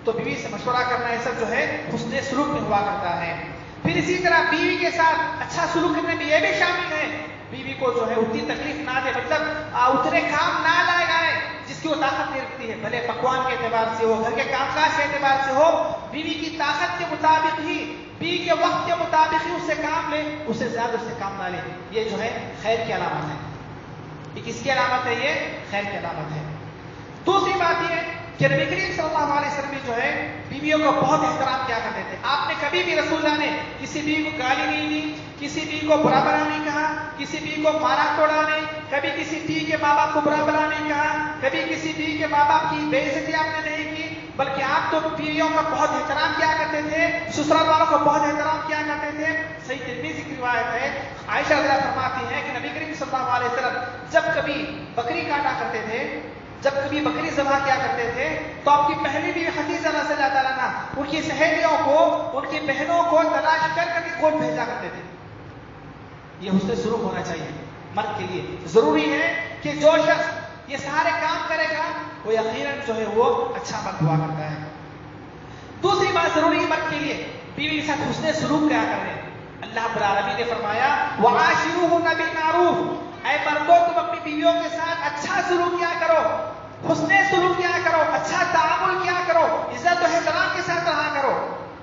تو بیوی سے مشورہ کرنا یہ سب جو ہے حسن سلوک میں ہوا کرتا ہے۔ پھر اسی طرح بیوی کے ساتھ اچھا سلوک کرنے میں یہ بھی شامل ہے، بیوی کو جو ہے اتنی تکلیف نہ دے، مطلب اتنے کام نہ لائے گائے جس کی وہ طاقت نہیں رکھتی ہے، بھلے پکوان کے اعتبار سے ہو، گھر کے کام کاج کے اعتبار سے ہو، بیوی کی طاقت کے مطابق ہی، بیوی کے وقت کے مطابق ہی اس سے کام لے، اس سے زیادہ اس سے کام نہ لے۔ یہ جو ہے خیر کی علامت ہے۔ یہ کس کی علامت ہے؟ یہ خیر کی علامت ہے۔ دوسری بات یہ کہ نبی کریم صلی اللہ علیہ وسلم جو ہے بیویوں کو بہت احترام کیا کرتے تھے۔ آپ نے کبھی بھی رسول اللہ نے کسی بیوی کو گالی نہیں دی، کسی بیوی کو برا بلا نہیں کہا، کسی بیوی کو مارا توڑا نہیں، کبھی کسی بیوی کے ماں باپ کو برا بلا نہیں کہا، کبھی کسی بیوی کے ماں باپ کی بے عزتی آپ نے نہیں کی، بلکہ آپ تو تو بیویوں کا بہت احترام کیا کرتے تھے, سسرال والوں کو بہت احترام کیا کرتے تھے. صحیح ترمذی کی روایت ہے, عائشہ رضی اللہ فرماتی ہیں کہ نبی کریم صلی اللہ علیہ وسلم جب کبھی بکری کاٹا کرتے تھے, جب کبھی بکری ذبح کیا کرتے تھے, تو آپ کی پہلی بیوی خدیجہ رضی اللہ تعالیٰ عنہا ان کی سہیلیوں کو, ان کی بہنوں کو تلاش کر کے گوشت بھیجا کرتے تھے. یہ حسن سلوک ہونا چاہیے مرد کے لیے. ضروری ہے کہ جو شخص یہ سارے کام کرے گا وہ یقیناً جو ہے وہ اچھا مرد ہوا کرتا ہے. دوسری بات ضروری ہے مرد کے لیے, بیوی کے ساتھ حسن سلوک کیا کریں. اللہ رب العالمین نے فرمایا وعاشروہن بالمعروف, اے مردوں تم اپنی بیویوں کے ساتھ اچھا سلوک کیا کرو, حسن سلوک کیا کرو, اچھا تعامل کیا کرو, عزت و احترام کے ساتھ رہا کرو.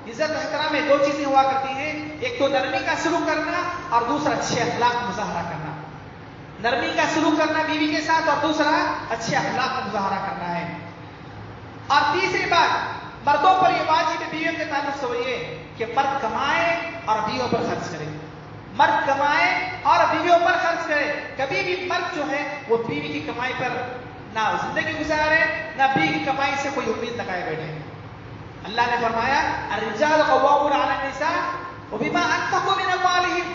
عزت و احترام میں دو چیزیں ہوا کرتی ہیں, ایک تو نرمی کا سلوک کرنا اور دوسرا اچھے اخلاق مظاہرہ کرنا. نرمی کا سلوک کرنا بیوی کے ساتھ اور دوسرا اچھے اخلاق کا مظاہرہ کرنا ہے. اور تیسری بات, مردوں پر یہ واجب ہے بیویوں کے تعلق سے وہ یہ کہ مرد کمائے اور بیویوں پر خرچ کرے. مرد کمائے اور بیویوں پر خرچ کرے. کبھی بھی مرد جو ہے وہ بیوی کی کمائی پر نہ زندگی گزارے, نہ بیوی کی کمائی سے کوئی امید لگائے بیٹھے. اللہ نے فرمایا الرجال قوامون علی النساء وبما انفقوا من اموالهم,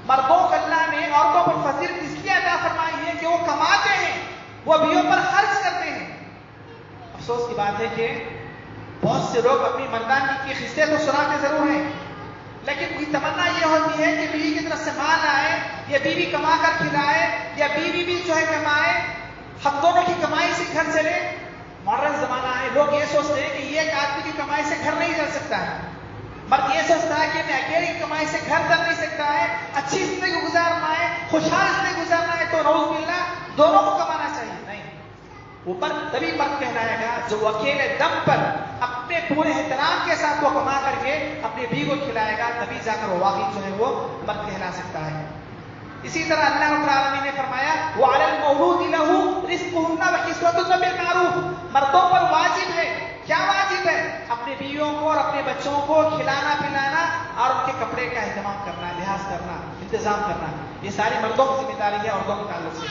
مردوں کو اللہ نے عورتوں پر فضیلت اس لیے عطا فرمائی ہے کہ وہ کماتے ہیں, وہ بیویوں پر خرچ کرتے ہیں. افسوس کی بات ہے کہ بہت سے لوگ اپنی مردانی کی قصے تو سناتے ضرور ہیں, لیکن ان کی تمنا یہ ہوتی ہے کہ بیوی کی طرف سے مال آئے, یا بیوی کما کر کھلائے, یا بیوی بھی جو ہے کمائے, ہم دونوں کی کمائی سے گھر چلے. ماڈرن زمانہ ہے, لوگ یہ سوچتے ہیں کہ ایک آدمی کی کمائی سے گھر نہیں چل سکتا ہے. مرد یہ سوچتا ہے کہ میں اکیلے کی کمائی سے گھر چل نہیں سکتا ہے, اچھی زندگی گزارنا ہے, خوشحال زندگی گزارنا ہے تو نعوذ باللہ دونوں کو کمانا چاہیے. نہیں, وہ مرد تبھی مرد کہلائے گا جو وہ اکیلے دم پر اپنے پورے احترام کے ساتھ وہ کما کر کے اپنے بیوی کو کھلائے گا, تبھی جا کر وہ واقعی جو ہے وہ مرد کہلا سکتا ہے. اسی طرح اللہ رب العالمین نے فرمایا وعلی المولود لہ رزقہن وکسوتہن بالمعروف, مردوں پر واجب ہے. کیا واجب ہے؟ اپنے بیویوں کو اور اپنے بچوں کو کھلانا پلانا اور ان کے کپڑے کا اہتمام کرنا, لحاظ کرنا, انتظام کرنا. یہ ساری مردوں کی ذمہ داری ہے عورتوں کے تعلق سے.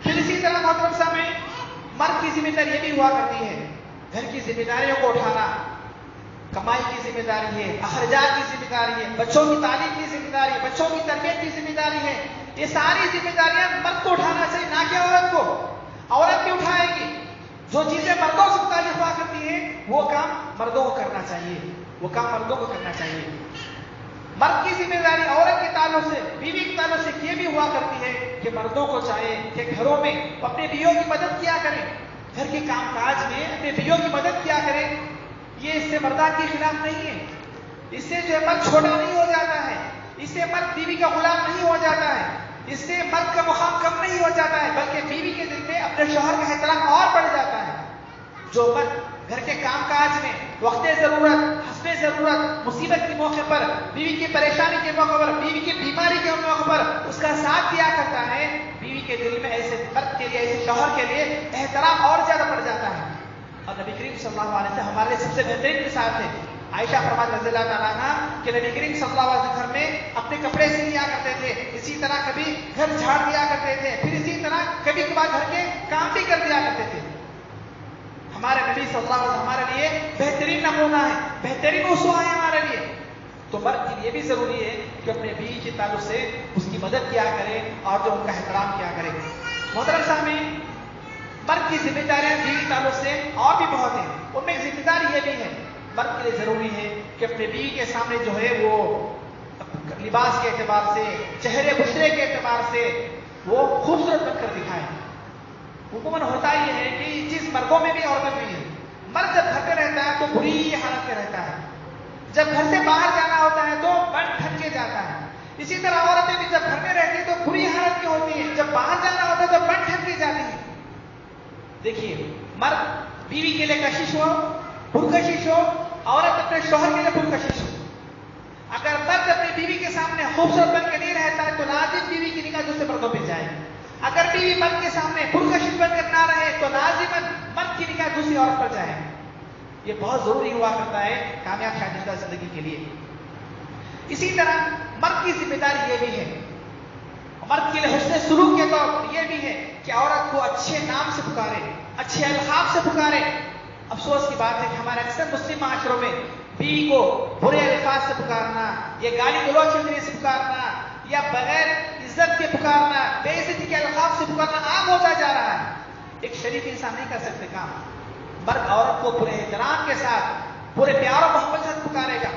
پھر اسی طرح محترم سامعین, مرد کی ذمہ داری یہ بھی ہوا کرتی ہے گھر کی ذمہ داریوں کو اٹھانا. کمائی کی ذمہ داری ہے, اخراجات کی ذمہ داری ہے, بچوں کی تعلیم کی ذمہ داری ہے, بچوں کی تربیت کی ذمہ داری ہے. یہ ساری ذمہ داریاں مرد کو اٹھانا چاہیے, نہ کہ عورت کو. عورت بھی اٹھائے گی. جو چیزیں مردوں سے متعلق ہوا کرتی ہیں وہ کام مردوں کو کرنا چاہیے, وہ کام مردوں کو کرنا چاہیے. مرد کی ذمہ داری عورت کے تعلق سے, بیوی کے تعلق سے یہ بھی ہوا کرتی ہے کہ مردوں کو چاہیے کہ گھروں میں اپنے بیویوں کی مدد کیا کریں, گھر کے کام کاج میں اپنے بیویوں کی مدد کیا کریں. یہ اس سے مردان کے خلاف نہیں ہے, اس سے جو ہے مرد چھوٹا نہیں ہو جاتا ہے, اس سے مرد بیوی کا غلام نہیں ہو جاتا ہے, اس سے مرد کا مقام کم نہیں ہو جاتا ہے, بلکہ بیوی کے دل میں اپنے شوہر کا احترام اور بڑھ جاتا ہے. جو مرد گھر کے کام کاج میں وقت ضرورت, حسب ضرورت, مصیبت کے موقع پر, بیوی کی پریشانی کے موقع پر, بیوی کی بیماری کے موقع پر اس کا ساتھ دیا کرتا ہے, بیوی کے دل میں ایسے مرد کے لیے, ایسے شوہر کے لیے احترام اور زیادہ بڑھ جاتا ہے. اور نبی کریم صلی اللہ علیہ وسلم ہمارے لیے سب سے بہترین مثال تھے. عائشہ فرماتی رضی اللہ تعالیٰ عنہا کہ نبی کریم صلی اللہ علیہ وسلم گھر میں اپنے کپڑے سی لیا کرتے تھے, اسی طرح کبھی گھر جھاڑ دیا کرتے تھے, پھر اسی طرح کبھی کبھار گھر کے کام بھی کر دیا کرتے تھے. ہمارے نبی صلی اللہ علیہ وسلم ہمارے لیے بہترین نمونہ ہے, بہترین اسوہ ہے ہمارے لیے. تو مرد کے لیے بھی ضروری ہے کہ اپنے بیوی کے تعلق سے اس کی مدد کیا کرے اور جو ان کا احترام کیا کرے. محترم سامعین, مرد کی ذمہ داریاں بیوی کے تعلق سے اور بھی بہت ہیں. ان میں ذمہ داری یہ بھی ہے مرد کے لیے ضروری ہے کہ اپنے بیوی کے سامنے جو ہے وہ لباس کے اعتبار سے, چہرے بشرے کے اعتبار سے وہ خوبصورت بن کر دکھائے. حکومت ہوتا یہ ہے کہ یہ چیز مردوں میں بھی عورتوں میں بھی ہے. مرد جب گھر پہ رہتا ہے تو بری حالت میں رہتا ہے, جب گھر سے باہر جانا ہوتا ہے تو بن ٹھن کے جاتا ہے. اسی طرح عورتیں بھی جب گھر میں رہتی ہیں تو بری حالت میں ہوتی ہیں, جب باہر جانا ہوتا ہے تو بن ٹھن کے جاتی ہیں. دیکھیے, مرد بیوی کے لیے کشش ہو, پرکشش ہو, عورت اپنے شوہر کے لیے پرکشش ہو. اگر مرد اپنی بیوی کے سامنے خوبصورت بن کے نہیں رہتا ہے تو لازم بیوی کی نگاہ دوسرے مردوں پہ جائے. اگر بیوی مرد کے سامنے پرکشش بن کر نہ رہے تو لازماً مرد کی نگاہ دوسری عورت پر جائے. یہ بہت ضروری ہوا کرتا ہے کامیاب شائستہ زندگی کے لیے. اسی طرح مرد کی ذمہ داری یہ بھی ہے, مرد کے لیے حسن سلوک کے طور پر یہ بھی ہے کہ عورت کو اچھے نام سے پکارے, اچھے القاب سے پکارے. افسوس کی بات ہے کہ ہمارے اکثر مسلم معاشروں میں بیوی کو برے الفاظ سے پکارنا یا گالی گلوچ کے ذریعے سے پکارنا یا بغیر عزت کے پکارنا، بے عزتی کے القاب سے پکارنا عام ہوتا جا رہا ہے۔ ایک شریف انسان نہیں کر سکتے کام۔ مرد عورت کو پورے احترام کے ساتھ، پورے پیار و محبت سے پکارے گا۔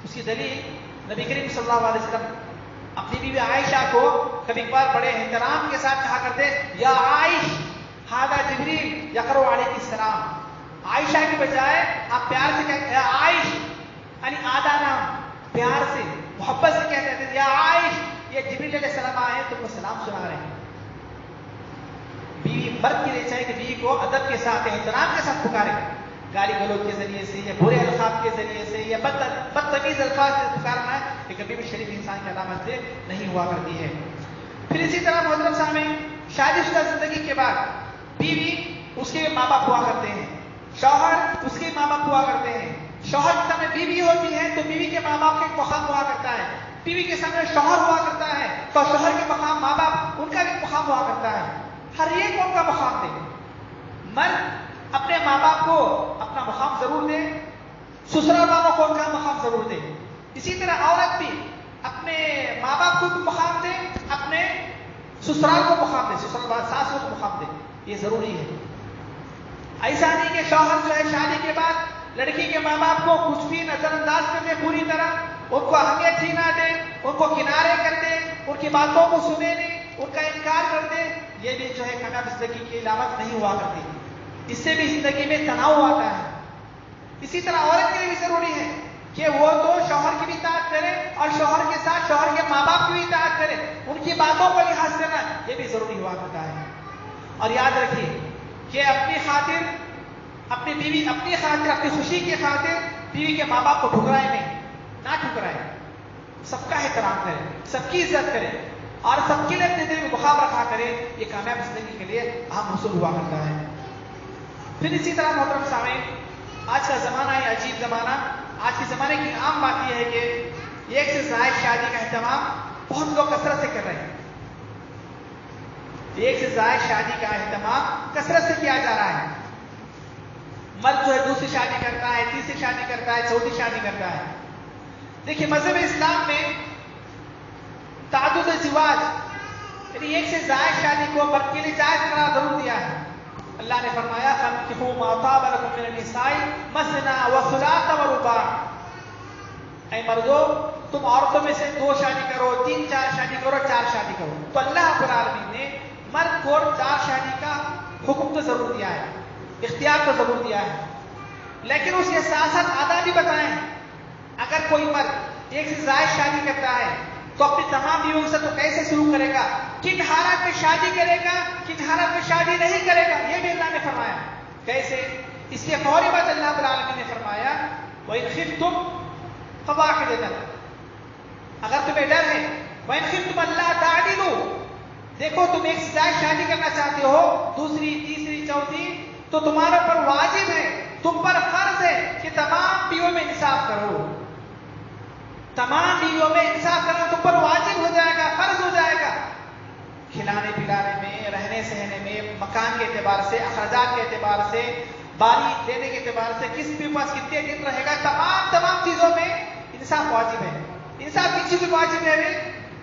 اس کی دلیل نبی کریم صلی اللہ علیہ وسلم اپنی بیوی عائشہ کو کبھی کبھار بڑے احترام کے ساتھ کہا کرتے، یا عائش ھذا جبریل یقرؤ علیک السلام۔ عائشہ کے بجائے آپ پیار سے کہتے ہیں عائش، یعنی آدھا نام پیار سے محبت سے کہتے تھے، یا عائش یہ جبریل علیہ السلام آئے تم کو سلام سنا رہے ہیں۔ بیوی مرد کے لیے چاہیے کہ بیوی کو ادب کے ساتھ احترام کے ساتھ پکارے، گالی گلوچ کے ذریعے سے یا برے القاب کے ذریعے سے یا بدتمیز الفاظ سے پکارنا یہ کبھی بھی شریف انسان کی علامت سے نہیں ہوا کرتی ہے۔ پھر اسی طرح محترم سامعین، شادی شدہ زندگی کے بعد بیوی اس کے ماں باپ ہوا کرتے ہیں، شوہر اس کے ماں باپ ہوا کرتے ہیں۔ شوہر کے سامنے بیوی ہوتی ہے تو بیوی کے ماں باپ کا ایک مقام ہوا کرتا ہے، بیوی کے سامنے شوہر ہوا کرتا ہے تو شوہر کے مقام ماں باپ ان کا بھی مقام ہوا کرتا ہے۔ ہر ایک کو ان کا مقام دے۔ مرد اپنے ماں باپ کو اپنا مقام ضرور دے، سسرال والوں کو ان کا مقام ضرور دے۔ اسی طرح عورت بھی اپنے ماں باپ کو بھی مقام دے، اپنے سسرال کو مقام دے، سسرال ساس کو مقام دے، یہ ضروری ہے۔ ایسا نہیں کہ شوہر جو ہے شادی کے بعد لڑکی کے ماں باپ کو کچھ بھی نظر انداز کر دے، پوری طرح ان کو اہمیت ہی نہ دے، ان کو کنارے کر دے، ان کی باتوں کو سنے نہیں، ان کا انکار کر دے، یہ بھی جو ہے کامیاب زندگی کی علامت نہیں ہوا کرتی۔ اس سے بھی زندگی میں تناؤ آتا ہے۔ اسی طرح عورت کے لیے بھی ضروری ہے کہ وہ تو شوہر کی بھی اطاعت کرے اور شوہر کے ساتھ شوہر کے ماں باپ کی بھی اطاعت کرے، ان کی باتوں کو لحاظ کرنا یہ بھی ضروری ہوا کرتا ہے۔ اور یاد رکھیے کہ اپنی خاطر اپنی بیوی، اپنی خاطر، اپنی خوشی کی خاطر بیوی کے ماں باپ کو ٹھکرائے نہیں، نہ ٹھکرائے، سب کا احترام کرے، سب کی عزت کرے اور سب کے لیے اپنے دل میں مقام رکھا کرے، یہ کامیاب زندگی کے لیے اہم اصول ہوا کرتا ہے۔ پھر اسی طرح محترم سامعین، آج کا زمانہ ہے عجیب زمانہ۔ آج کے زمانے کی عام بات یہ ہے کہ ایک سے زائد شادی کا اہتمام بہت لوگ کثرت سے کر رہے ہیں۔ ایک سے زائد شادی کا اہتمام کثرت سے کیا جا رہا ہے۔ مرد جو ہے دوسری شادی کرتا ہے، تیسری شادی کرتا ہے، چوتھی شادی کرتا ہے۔ دیکھیے مذہب اسلام میں تعدد الزواج یعنی ایک سے زائد شادی کو مرد کے لیے جائز قرار ضرور دیا ہے۔ اللہ نے فرمایا فانکحوا ما طاب لکم من النساء مثنی وثلاث ورباع، اے مردو تم عورتوں میں سے 2 شادی کرو، 3 4 شادی کرو، 4 شادی کرو۔ تو اللہ رب العالمین نے مرد کو 4 شادی کا حکم تو ضرور دیا ہے، اختیار تو ضرور دیا ہے، لیکن اس کے ساتھ ساتھ آداب بھی بتائیں۔ اگر کوئی مرد ایک سے زائد شادی کرتا ہے تو اپنی تمام بیویوں سے تو کیسے سلوک کرے گا، کن حالات میں شادی کرے گا، کن حالات میں شادی نہیں کرے گا، یہ بھی اللہ نے فرمایا۔ کیسے؟ اس کے فوری بعد اللہ رب العالمین نے فرمایا وَإِنْ خِفْتُمْ فَوَاحِدَةً، اگر تمہیں ڈر ہے، وَإِنْ خِفْتُمْ أَلَّا تَعْدِلُوا، دیکھو تم ایک سے زائد شادی کرنا چاہتے ہو، دوسری، تیسری، چوتھی، تو تمہارے پر واجب ہے، تم پر فرض ہے کہ تمام بیویوں میں انصاف کرو، تمام بیویوں میں انصاف کرنا تم پر واجب ہو جائے گا، فرض ہو جائے گا۔ کھلانے پلانے میں، رہنے سہنے میں، مکان کے اعتبار سے، اخراجات کے اعتبار سے، باری دینے کے اعتبار سے، کس کے پاس کتنے دن رہے گا، تمام چیزوں میں انصاف واجب ہے۔ انصاف کی چیزوں میں واجب ہے،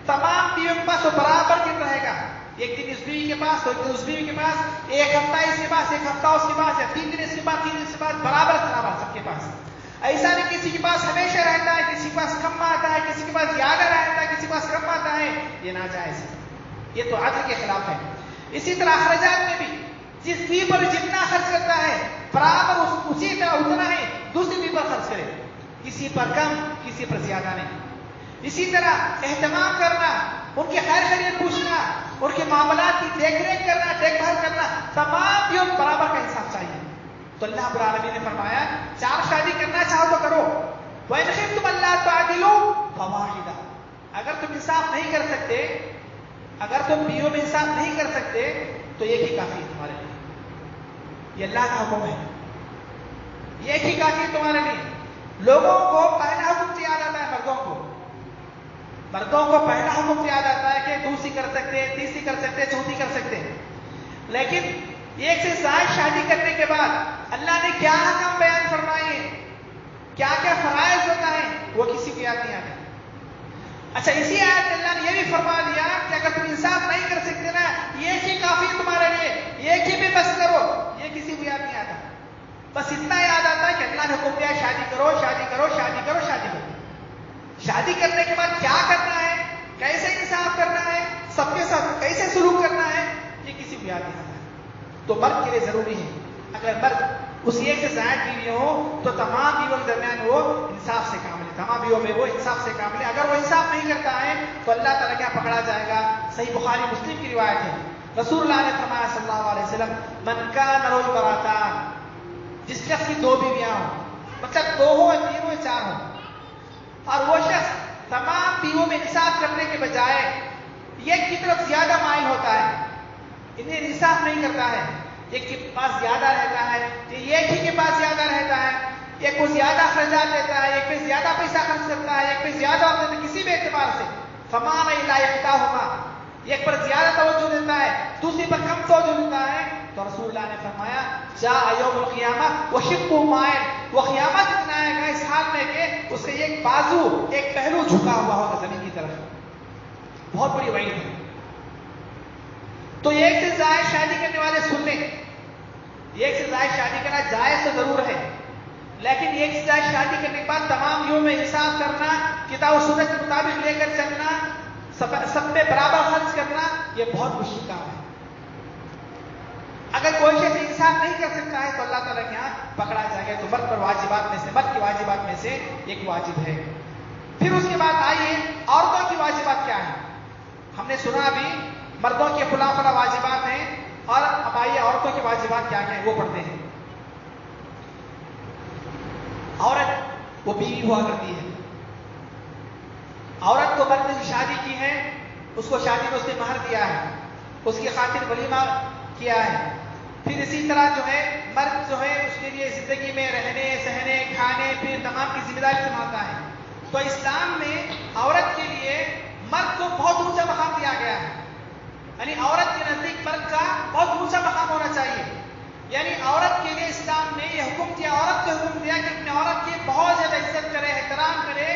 تمام بیویوں کے پاس وہ برابر دن رہے گا، ایک دن اس بیوی کے پاس، ایک دن اس بیوی کے پاس، ایک ہفتہ اس کے پاس، ایک ہفتہ اس کے پاس، یا 3 دن اس کے پاس، 3 دن اس کے پاس، برابر سب کے پاس۔ ایسا نہیں کسی کے پاس ہمیشہ رہتا ہے، کسی کے پاس کم آتا ہے، کسی کے پاس زیادہ رہتا ہے، کسی کے پاس کم آتا ہے، یہ ناجائز ہے، یہ تو عدل کے خلاف ہے۔ اسی طرح اخراجات میں بھی جس بیوی پر جتنا خرچ کرتا ہے برابر اسی طرح اتنا ہی دوسری بیوی پر خرچ کرے، کسی پر کم، کسی پر زیادہ نہیں۔ اسی طرح اہتمام کرنا، ان کی خیر خیریت پوچھنا، ان کے معاملات کی دیکھ ریکھ کرنا، دیکھ بھال کرنا، تمام بیویوں برابر کا انصاف چاہیے۔ تو اللہ رب العالمین نے فرمایا 4 شادی کرنا چاہو تو کرو، وَإِنْ خِفْتُمْ أَلَّا تَعْدِلُوا فَوَاحِدَةً، اگر تم انصاف نہیں کر سکتے، اگر تم بیویوں میں انصاف نہیں کر سکتے تو ایک ہی کافی ہے تمہارے لیے، یہ اللہ کا حکم ہے، یہ ایک ہی کافی ہے تمہارے لیے۔ لوگوں کو پہلا حکم یاد آتا ہے، مردوں کو پہلا حکم یاد آتا ہے کہ دوسری کر سکتے، تیسری کر سکتے، چوتھی کر سکتے، لیکن ایک سے زائد شادی کرنے کے بعد اللہ نے کیا حکم بیان فرمائے ہیں، کیا کیا فرائض ہوتا ہے، وہ کسی کو یاد نہیں آتا۔ اچھا اسی آیت میں اللہ نے یہ بھی فرما دیا کہ اگر تم انصاف نہیں کر سکتے نا، ایک ہی کافی تمہارے لیے، ایک ہی پہ بس کرو، یہ کسی کو یاد نہیں آتا۔ بس اتنا یاد آتا ہے کہ اللہ نے حکم دیا شادی کرو شادی کرو شادی کرو شادی کرو۔ شادی کرنے کے بعد کیا کرنا ہے، کیسے انصاف کرنا ہے، سب کے ساتھ کیسے سلوک کرنا ہے، یہ کسی کو یاد نہیں آتا۔ تو مرد کے لیے ضروری ہے اگر مرد اس ایک سے زائد بیوی ہو تو تمام بیویوں کے درمیان وہ انصاف سے کام لے، تمام بیویوں میں وہ انصاف سے کام لے۔ اگر وہ انصاف نہیں کرتا ہے تو اللہ تعالیٰ کیا پکڑا جائے گا۔ صحیح بخاری مسلم کی روایت ہے، رسول اللہ نے فرمایا صلی اللہ علیہ وسلم، من کان لہ امرأتان، جس شخص کی دو بیویاں ہوں، مطلب دو ہو تین ہو چار ہو، اور وہ شخص تمام بیویوں میں انصاف کرنے کے بجائے ایک کی طرف زیادہ مائل ہوتا ہے، انہیں انصاف نہیں کرتا ہے، ایک کے پاس زیادہ رہتا ہے، ایک ہی کے پاس زیادہ رہتا ہے، ایک کو زیادہ اخراجات دیتا ہے، ایک پہ زیادہ پیسہ خرچ کرتا ہے، ایک پہ زیادہ ہوتا ہے، کسی بھی اعتبار سے فمان الا یحتاہما، ایک پر زیادہ توجہ دیتا ہے دوسری پر کم توجہ دیتا ہے، تو رسول اللہ نے فرمایا جاء یوم القیامہ وشقہ مائل، وہ قیامت دن آئے گا اس حال میں کہ اس کا ایک بازو ایک پہلو جھکا ہوا ہوگا زمین کی طرف۔ بہت بڑی وعید ہے۔ تو ایک سے زائد شادی کرنے والے سن لیں، ایک سے زائد شادی کرنا جائز تو ضرور ہے، لیکن ایک سے زائد شادی کرنے کے بعد تمام بیویوں میں انصاف کرنا، کتاب و سنت کے مطابق لے کر چلنا، سب پہ برابر خرچ کرنا، یہ بہت مشکل کام ہے۔ اگر کوئی شخص انصاف نہیں کر سکتا ہے تو اللہ تعالیٰ کے یہاں پکڑا جائے گا۔ تو مرد پر واجبات میں سے، مرد کی واجبات میں سے ایک واجب ہے۔ پھر اس کے بعد آئیے عورتوں کی واجبات کیا ہیں۔ ہم نے سنا ابھی مردوں کے فلاں فلاں واجبات ہیں، اور اب آئیے عورتوں کی واجبات کیا ہیں وہ پڑھتے ہیں۔ عورت وہ بیوی ہوا کرتی ہے، عورت کو مرد نے شادی کی ہے، اس کو شادی میں اس نے مہر دیا ہے، اس کی خاطر ولیمہ کیا ہے، پھر اسی طرح جو ہے مرد جو ہے اس کے لیے زندگی میں رہنے سہنے کھانے پھر تمام کی ذمہ داری سنبھالتا ہے۔ تو اسلام میں عورت کے لیے مرد کو بہت اونچا مقام دیا گیا ہے، یعنی عورت کے نزدیک مرد کا بہت اونچا مقام ہونا چاہیے۔ یعنی عورت کے لیے اسلام نے یہ حکم دیا، عورت کو حکم دیا کہ اپنے عورت کی بہت زیادہ عزت کرے، احترام کرے۔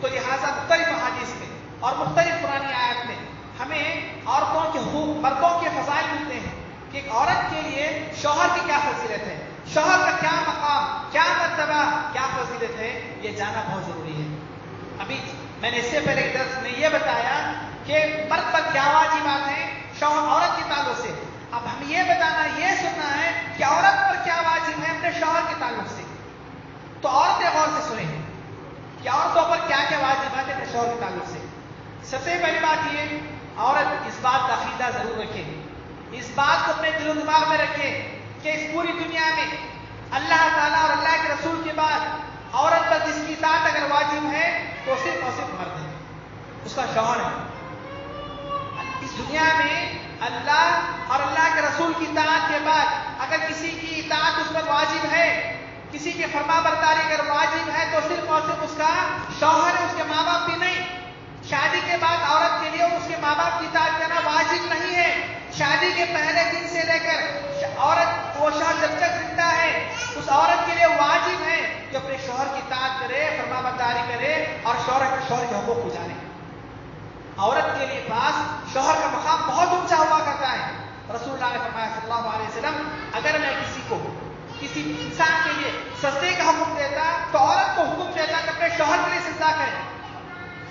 تو لہٰذا مختلف احادیث میں اور مختلف قرآنی آیات میں ہمیں عورتوں کے حقوق، مردوں کے فضائل ملتے ہیں کہ ایک عورت کے لیے شوہر کی کیا فضیلت ہے، شوہر کا کیا مقام، کیا مرتبہ، کیا فضیلت ہے، یہ جاننا بہت ضروری ہے۔ ابھی میں نے اس سے پہلے درس میں یہ بتایا کہ مرد پر کیا واجبات ہیں شوہر عورت کے تعلق سے، اب ہم یہ بتانا، یہ سننا ہے کہ عورت پر کیا واجب ہے اپنے شوہر کے تعلق سے۔ تو عورتیں غور سے سنیں کہ عورتوں پر کیا کیا واجبات ہیں اپنے شوہر کے تعلق سے۔ سب سے پہلی بات یہ، عورت اس بات کا عقیدہ ضرور رکھے، اس بات کو اپنے دل و دماغ میں رکھے کہ اس پوری دنیا میں اللہ تعالیٰ اور اللہ کے رسول کے بعد عورت پر جس کی اطاعت اگر واجب ہے تو صرف اور صرف مرد ہے، اس کا شوہر ہے۔ اس دنیا میں اللہ اور اللہ کے رسول کی اطاعت کے بعد اگر کسی کی اطاعت اس پر واجب ہے، کسی کی فرما برداری اگر واجب ہے تو صرف اور صرف اس کا شوہر ہے، اس کے ماں باپ بھی نہیں۔ شادی کے بعد عورت کے لیے اس کے ماں باپ کی اطاعت کرنا واجب نہیں ہے۔ شادی کے پہلے دن سے لے کر عورت وہ شوہر جب تک زندہ ہے اس عورت کے لیے واجب ہے کہ اپنے شوہر کی اطاعت کرے، فرما برداری کرے اور شوہر کے حقوق کو جانے۔ عورت کے لیے پاس شوہر کا مقام بہت اونچا ہوا کرتا ہے۔ رسول اللہ نے فرمایا صلی اللہ علیہ وسلم، اگر میں کسی انسان کے لیے سجدے کا حکم دیتا تو عورت کو حکم دیتا کہ اپنے شوہر کے لیے سجدہ کرے۔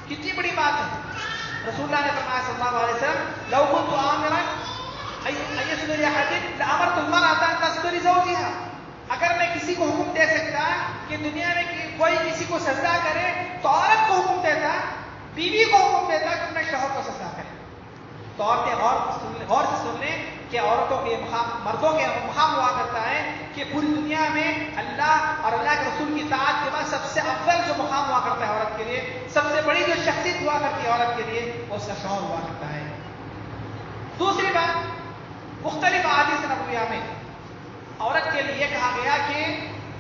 کتنی بڑی بات ہے۔ رسول اللہ نے فرمایا صلی اللہ علیہ وسلم، لو كنت آمرا ان يسجد لأحد لأمرت المرأة أن تسجد لزوجها، اگر میں کسی کو حکم دے سکتا کہ دنیا میں کوئی کسی کو سجدہ کرے تو عورت کو حکم دیتا، بیوی کو حکم دیتا کہ اپنے شوہر کو سجدہ کرے۔ تو عورتیں غور سے سن لیں کہ عورتوں کے مقام مردوں کے مقام ہوا کرتا ہے کہ پوری دنیا میں اللہ اور اللہ کے رسول کی اطاعت کے بعد سب سے افضل جو مقام ہوا کرتا ہے عورت کے لیے، سب سے بڑی جو شخصیت ہوا کرتی ہے عورت کے لیے، وہ اس کا شوہر ہوا کرتا ہے۔ دوسری بات، مختلف احادیث نبویہ میں عورت کے لیے کہا گیا کہ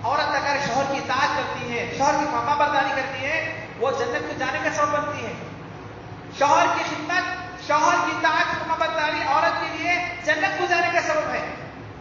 عورت اگر شوہر کی اطاعت کرتی ہے، شوہر کی فرما برداری کرتی ہے، وہ جنت میں جانے کا سبب بنتی ہے۔ شوہر کی خدمت، شوہر کی اطاعت، فرما برداری عورت کے لیے جنت کو جانے کا سبب ہے۔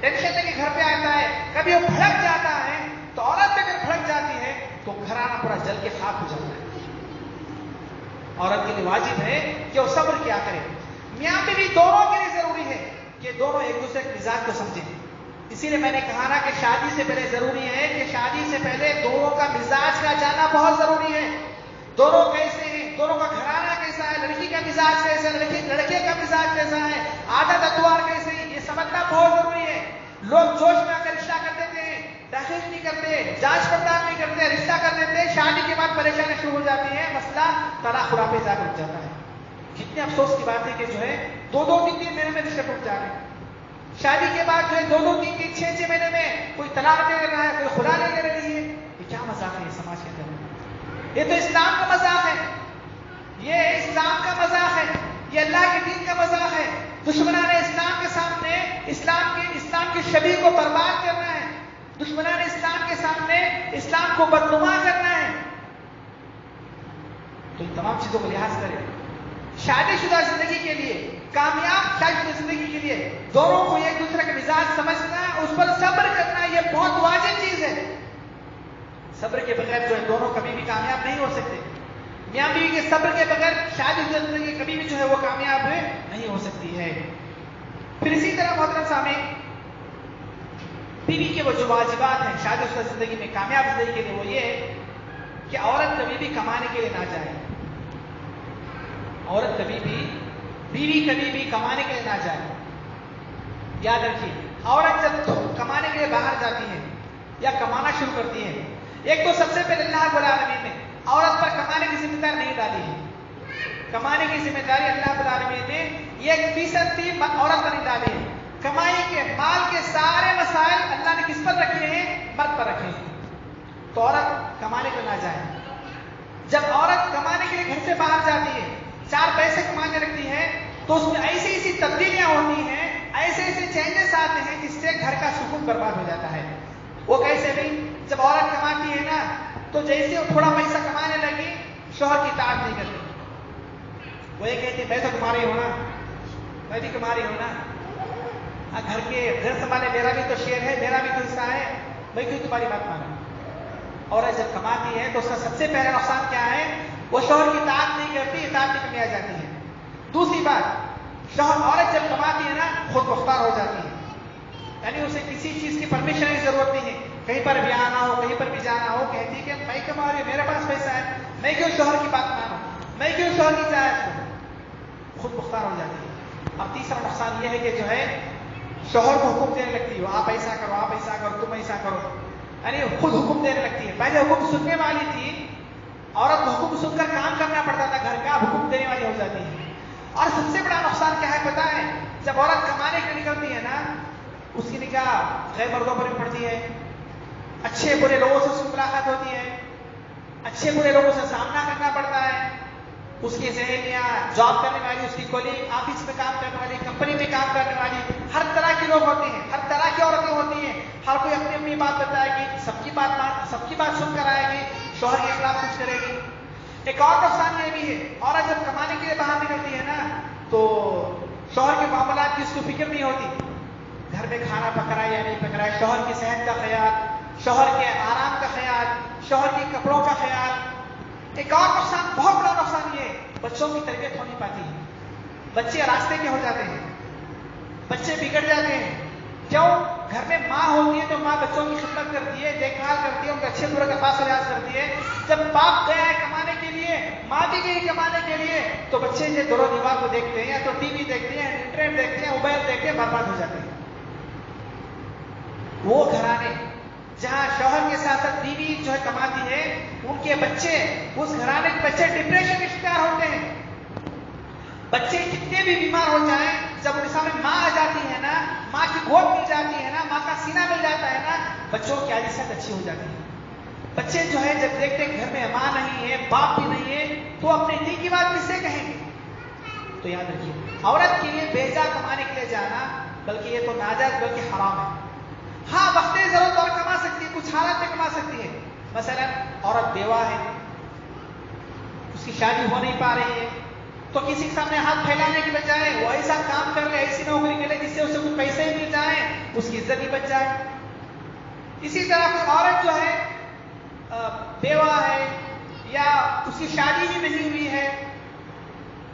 ٹینشن لے کے گھر پہ آتا ہے, کبھی وہ بھڑک جاتا ہے, تو عورت پہ اگر بھڑک جاتی ہے تو گھرانہ پورا جل کے خاک ہو جاتا ہے. عورت کے لیے واجب ہے کہ وہ صبر کیا کرے. میاں بیوی دونوں کے لیے ضروری ہے کہ دونوں ایک دوسرے کے مزاج کو سمجھیں. اسی لیے میں نے کہا نا کہ شادی سے پہلے ضروری ہے کہ شادی سے پہلے دونوں کا مزاج کا جاننا بہت ضروری ہے. دونوں کیسے ہیں, دونوں کا گھرانہ کیسا ہے, لڑکی کا مزاج کیسا ہے, لڑکے کا مزاج کیسا ہے, عادت اتوار کیسے ہیں, یہ سمجھنا بہت ضروری ہے. لوگ جوش میں آ کر رشتہ کر دیتے ہیں, تحقیق نہیں کرتے, جانچ پڑتال نہیں کرتے, رشتہ کر دیتے ہیں, شادی کے بعد پریشانی شروع ہو جاتی ہے, مسئلہ طلاق پہ جا کر اٹھ جاتا ہے. کتنے افسوس کی بات ہے کہ جو ہے 2-2 3 مہینے میں رشتے ٹوٹ جا رہے ہیں. شادی کے بعد جو ہے 2-2 3 6 مہینے میں کوئی طلاق دے رہا ہے, کوئی خلا لے رہی ہے. یہ کیا مذاق ہے سماج کے اندر؟ یہ تو اسلام کا مذاق ہے, یہ اسلام کا مذاق ہے, یہ اللہ کے دین کا مذاق ہے. دشمنان اسلام کے سامنے اسلام کی شبیہ کو برباد کرنا ہے. دشمنان اسلام کے سامنے اسلام کو بدنما کرنا ہے. تو ان تمام چیزوں کو لحاظ کریں. شادی شدہ زندگی کے لیے, کامیاب شادی شدہ زندگی کے لیے دونوں کو ایک دوسرے کا مزاج سمجھنا, اس پر صبر کرنا, یہ بہت واجب چیز ہے. صبر کے بغیر جو ہے دونوں کبھی بھی کامیاب نہیں ہو سکتے. میاں بیوی کے صبر کے بغیر شادی شدہ زندگی کبھی بھی جو ہے وہ کامیاب نہیں ہو سکتی ہے. پھر اسی طرح محترم سامعین, بیوی کے وہ جو واجبات ہیں شادی شدہ زندگی میں کامیاب زندگی کے لیے, وہ یہ ہے کہ عورت کبھی بھی کمانے کے لیے نہ جائے. عورت بیوی کبھی بھی کمانے کے لیے نہ جائے. یاد رکھیے, عورت جب کمانے کے لیے باہر جاتی ہے یا کمانا شروع کرتی ہے, ایک تو سب سے پہلے اللہ رب العالمین نے عورت پر کمانے کی ذمہ داری نہیں ڈالی ہے. کمانے کی ذمہ داری اللہ رب العالمین نے 1% عورت پر نہیں ڈالی ہے. کمائی کے مال کے سارے مسائل اللہ نے کس پر رکھے ہیں؟ مرد پر رکھے ہیں. تو عورت کمانے کو نہ جائے. جب عورت کمانے کے لیے گھر سے باہر جاتی ہے, 4 پیسے کمانے لگتی ہے, تو اس میں ایسی تبدیلیاں ہوتی ہیں, ایسے چینجز آتے ہیں جس سے گھر کا سکون برباد ہو جاتا ہے. وہ کیسے بھی, جب عورت کماتی ہے نا, تو جیسے وہ تھوڑا پیسہ کمانے لگی, شوہر کی اطاعت نہیں کرتی. وہ یہ کہتی میں تو تمہاری ہوں نا, میں بھی تمہاری ہوں نا, گھر سنبھالے میرا بھی تو شیئر ہے, میرا بھی تو حصہ ہے, میں کیوں تمہاری بات مانوں. عورت جب کماتی ہے تو اس کا سب سے پہلا نقصان کیا ہے؟ وہ شوہر کی اطاعت نہیں کرتی, اطاعت کی کمی آ جاتی ہے. دوسری بات, عورت جب کماتی ہے نا, خود مختار ہو جاتی ہے. یعنی اسے کسی چیز کی پرمیشن کی ضرورت نہیں ہے. کہیں پر بھی آنا ہو, کہیں پر بھی جانا ہو, کہتی کہ میں کما رہی ہوں, میرے پاس پیسہ ہے, میں کیوں شوہر کی بات مانوں, میں کیوں شوہر کی اطاعت کروں. خود مختار ہو جاتی ہے. اب تیسرا نقصان یہ ہے کہ جو ہے شوہر کو حکم دینے لگتی ہے, آپ ایسا کرو, آپ ایسا کرو, تم ایسا کرو. یعنی خود حکم دینے لگتی ہے. پہلے حکم سننے والی تھی عورت کو, حکم سن کر کام کرنا پڑتا تھا گھر کا, حکم دینے والی ہو جاتی ہے. اور سب سے بڑا نقصان کیا ہے پتا ہے؟ جب عورت کمانے کے نکلتی ہے نا, اس کی نگاہ غیر مردوں پر بھی پڑتی ہے. اچھے برے لوگوں سے اس کی ملاقات ہوتی ہے, اچھے برے لوگوں سے سامنا کرنا پڑتا ہے. اس کی سہیلیاں, جاب کرنے والی, اس کی کولیگ, آفس میں کام کرنے والی, کمپنی میں کام کرنے والی, ہر طرح کے لوگ ہوتے ہیں, ہر طرح کی عورتیں ہوتی ہیں. ہر کوئی اپنی اپنی بات بتائے گی, سب کی بات سن کر آئے گی, شوہر کے خلاف کچھ کرے گی. ایک اور نقصان یہ بھی ہے, عورت جب کمانے کے لیے باہر نکلتی ہے نا, تو شوہر کے معاملات کی اس کو فکر نہیں ہوتی. گھر میں کھانا پک رہا ہے یا نہیں پک رہا ہے, شوہر کی صحت کا خیال, شوہر کے آرام کا خیال, شوہر کے کپڑوں کا خیال. ایک اور نقصان, بہت بڑا نقصان یہ ہے, بچوں کی تربیت ہو نہیں پاتی ہے. بچے راستے کے ہو جاتے ہیں, بچے بگڑ جاتے ہیں. کیوں؟ گھر میں ماں ہوتی ہے تو ماں بچوں کی خدمت کرتی ہے, دیکھ بھال کرتی ہے, ان کا اچھے برے کا پاس ریاض کرتی ہے. جب باپ گیا ہے کمانے کے لیے, ماں بھی گئی کمانے کے لیے, تو بچے جو دور و دیوار کو دیکھتے ہیں, یا تو ٹی وی دیکھتے ہیں, انٹرنیٹ دیکھتے ہیں, موبائل دیکھتے ہیں, برباد ہو جاتے ہیں. وہ گھرانے جہاں شوہر کے ساتھ ساتھ بیوی جو ہے کماتی ہے, ان کے بچے, اس گھرانے کے بچے ڈپریشن کے شکار ہوتے ہیں. بچے کتنے بھی بیمار ہو جائیں, جب ان سامنے ماں آ جاتی ہے نا, ماں کی گود مل جاتی ہے نا, ماں کا سینہ مل جاتا ہے نا, بچوں کی عادت اچھی ہو جاتی ہے. بچے جو ہے جب دیکھتے ہیں گھر میں ماں نہیں ہے, باپ بھی نہیں ہے, تو اپنے دل کی بات کس سے کہیں گے. تو یاد رکھیے, عورت کے لیے بیجا کمانے کے لیے جانا, بلکہ یہ تو ناجائز بلکہ حرام ہے. ہاں وقت ضرورت اور کما سکتی ہے, کچھ حالت میں کما سکتی ہے. مثلا عورت بیوہ ہے, اس کی شادی ہو نہیں پا رہی ہے, تو کسی کے سامنے ہاتھ پھیلانے کی بجائے وہ ایسا کام کر لے, ایسی نوکری کرے جس سے اسے کچھ پیسے مل جائیں, اس کی عزت بھی بچ جائے. اسی طرح کوئی عورت جو ہے بیوہ ہے یا اس کی شادی بھی نہیں ہوئی ہے،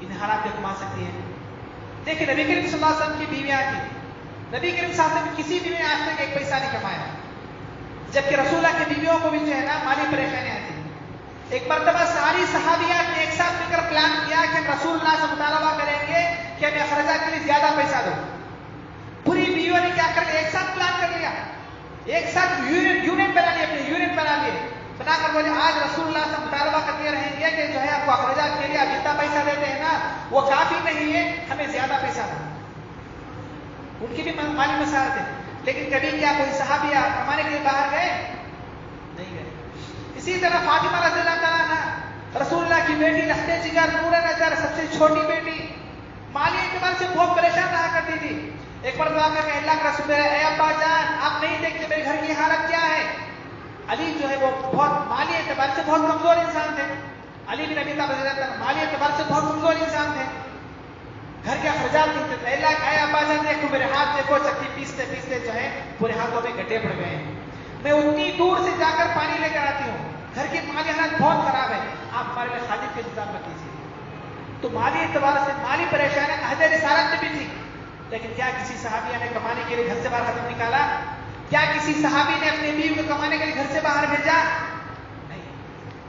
ان حالات میں کما سکتی ہے. دیکھیں نبی کریم صلی اللہ علیہ وسلم کی بیویاں تھیں. نبی کریم صلی اللہ علیہ وسلم کسی بیوی نے آج تک ایک پیسہ نہیں کمایا، جبکہ رسول اللہ کی بیویوں کو بھی جو ہے نا مالی پریشانیاں تھیں. ایک مرتبہ ساری صحابیات نے ایک ساتھ مل کر پلان کیا کہ ہم رسول اللہ سے مطالبہ کریں گے کہ ہمیں اخراجات کے لیے زیادہ پیسہ دو. پوری بیویوں نے کیا کر لیا، ایک ساتھ پلان کر لیا، ایک ساتھ یونٹ بنا لیے، اپنے یونٹ بنا لیے، بنا کر بولے آج رسول اللہ سے مطالبہ کرتے رہیں گے کہ جو ہے آپ کو اخراجات کے لیے آپ جتنا پیسہ دیتے ہیں نا وہ کافی نہیں ہے، ہمیں زیادہ پیسہ دو. ان کی بھی مالی مسائل تھے، لیکن کبھی کیا کوئی صحابیہ کمانے کے لیے باہر گئے؟ نہیں گئے. اسی طرح فاطمہ رضی اللہ تعالیٰ عنہ رسول اللہ کی بیٹی، لختے جگر، نور نظر، سب سے چھوٹی بیٹی، مالی اعتبار سے بہت پریشان رہا کرتی تھی. ایک بار دعا کر کے اللہ کا رسول ہے، اے ابا جان آپ نہیں دیکھتے میرے گھر کی حالت کیا ہے. علی جو ہے وہ بہت مالی اعتبار سے بہت کمزور انسان تھے. علی بن ابی طالب رضی اللہ عنہ مالی اعتبار سے بہت کمزور انسان تھے. گھر کے اخراجات نہیں تھے. اللہ کا اے ابا جان دیکھو میرے ہاتھ دیکھو، چکی پیستے پیستے جو ہے پورے ہاتھوں میں گٹے پڑ گئے ہیں. میں اتنی دور سے جا کر پانی لے کر آتی ہوں، گھر کی مالی حالت بہت خراب ہے، آپ ہمارے لیے خادم کا انتظام کر دیجیے. تو مالی اعتبار سے مالی پریشانی عہد رسالت میں بھی تھی. لیکن کیا کسی صحابیہ نے کمانے کے لیے گھر سے باہر قدم نکالا؟ کیا کسی صحابی نے اپنے بیوی کو کمانے کے لیے گھر سے باہر بھیجا؟ نہیں.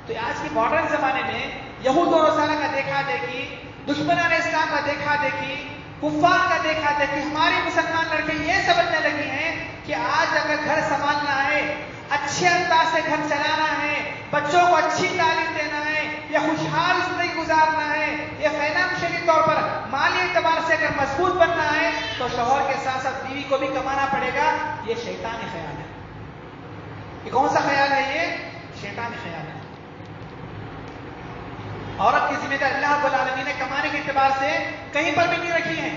تو آج کے ماڈرن زمانے میں یہود و نصارہ کا دیکھا دیکھی، دشمنان اسلام کا دیکھا دیکھی، کفار کا دیکھا دیکھی، ہماری مسلمان لڑکے یہ سمجھنے لگی ہیں کہ آج اگر گھر سنبھالنا ہے، اچھے انداز سے گھر چلانا ہے، بچوں کو اچھی تعلیم دینا ہے، یا خوشحال زندگی گزارنا ہے، یا فائنانشلی طور پر مالی اعتبار سے اگر مضبوط بننا ہے تو شوہر کے ساتھ ساتھ بیوی کو بھی کمانا پڑے گا. یہ شیطانی خیال ہے. یہ کون سا خیال ہے؟ یہ شیطانی خیال ہے. عورت کی ذمہ داری اللہ رب العالمین نے کمانے کے اعتبار سے کہیں پر بھی نہیں رکھی ہے،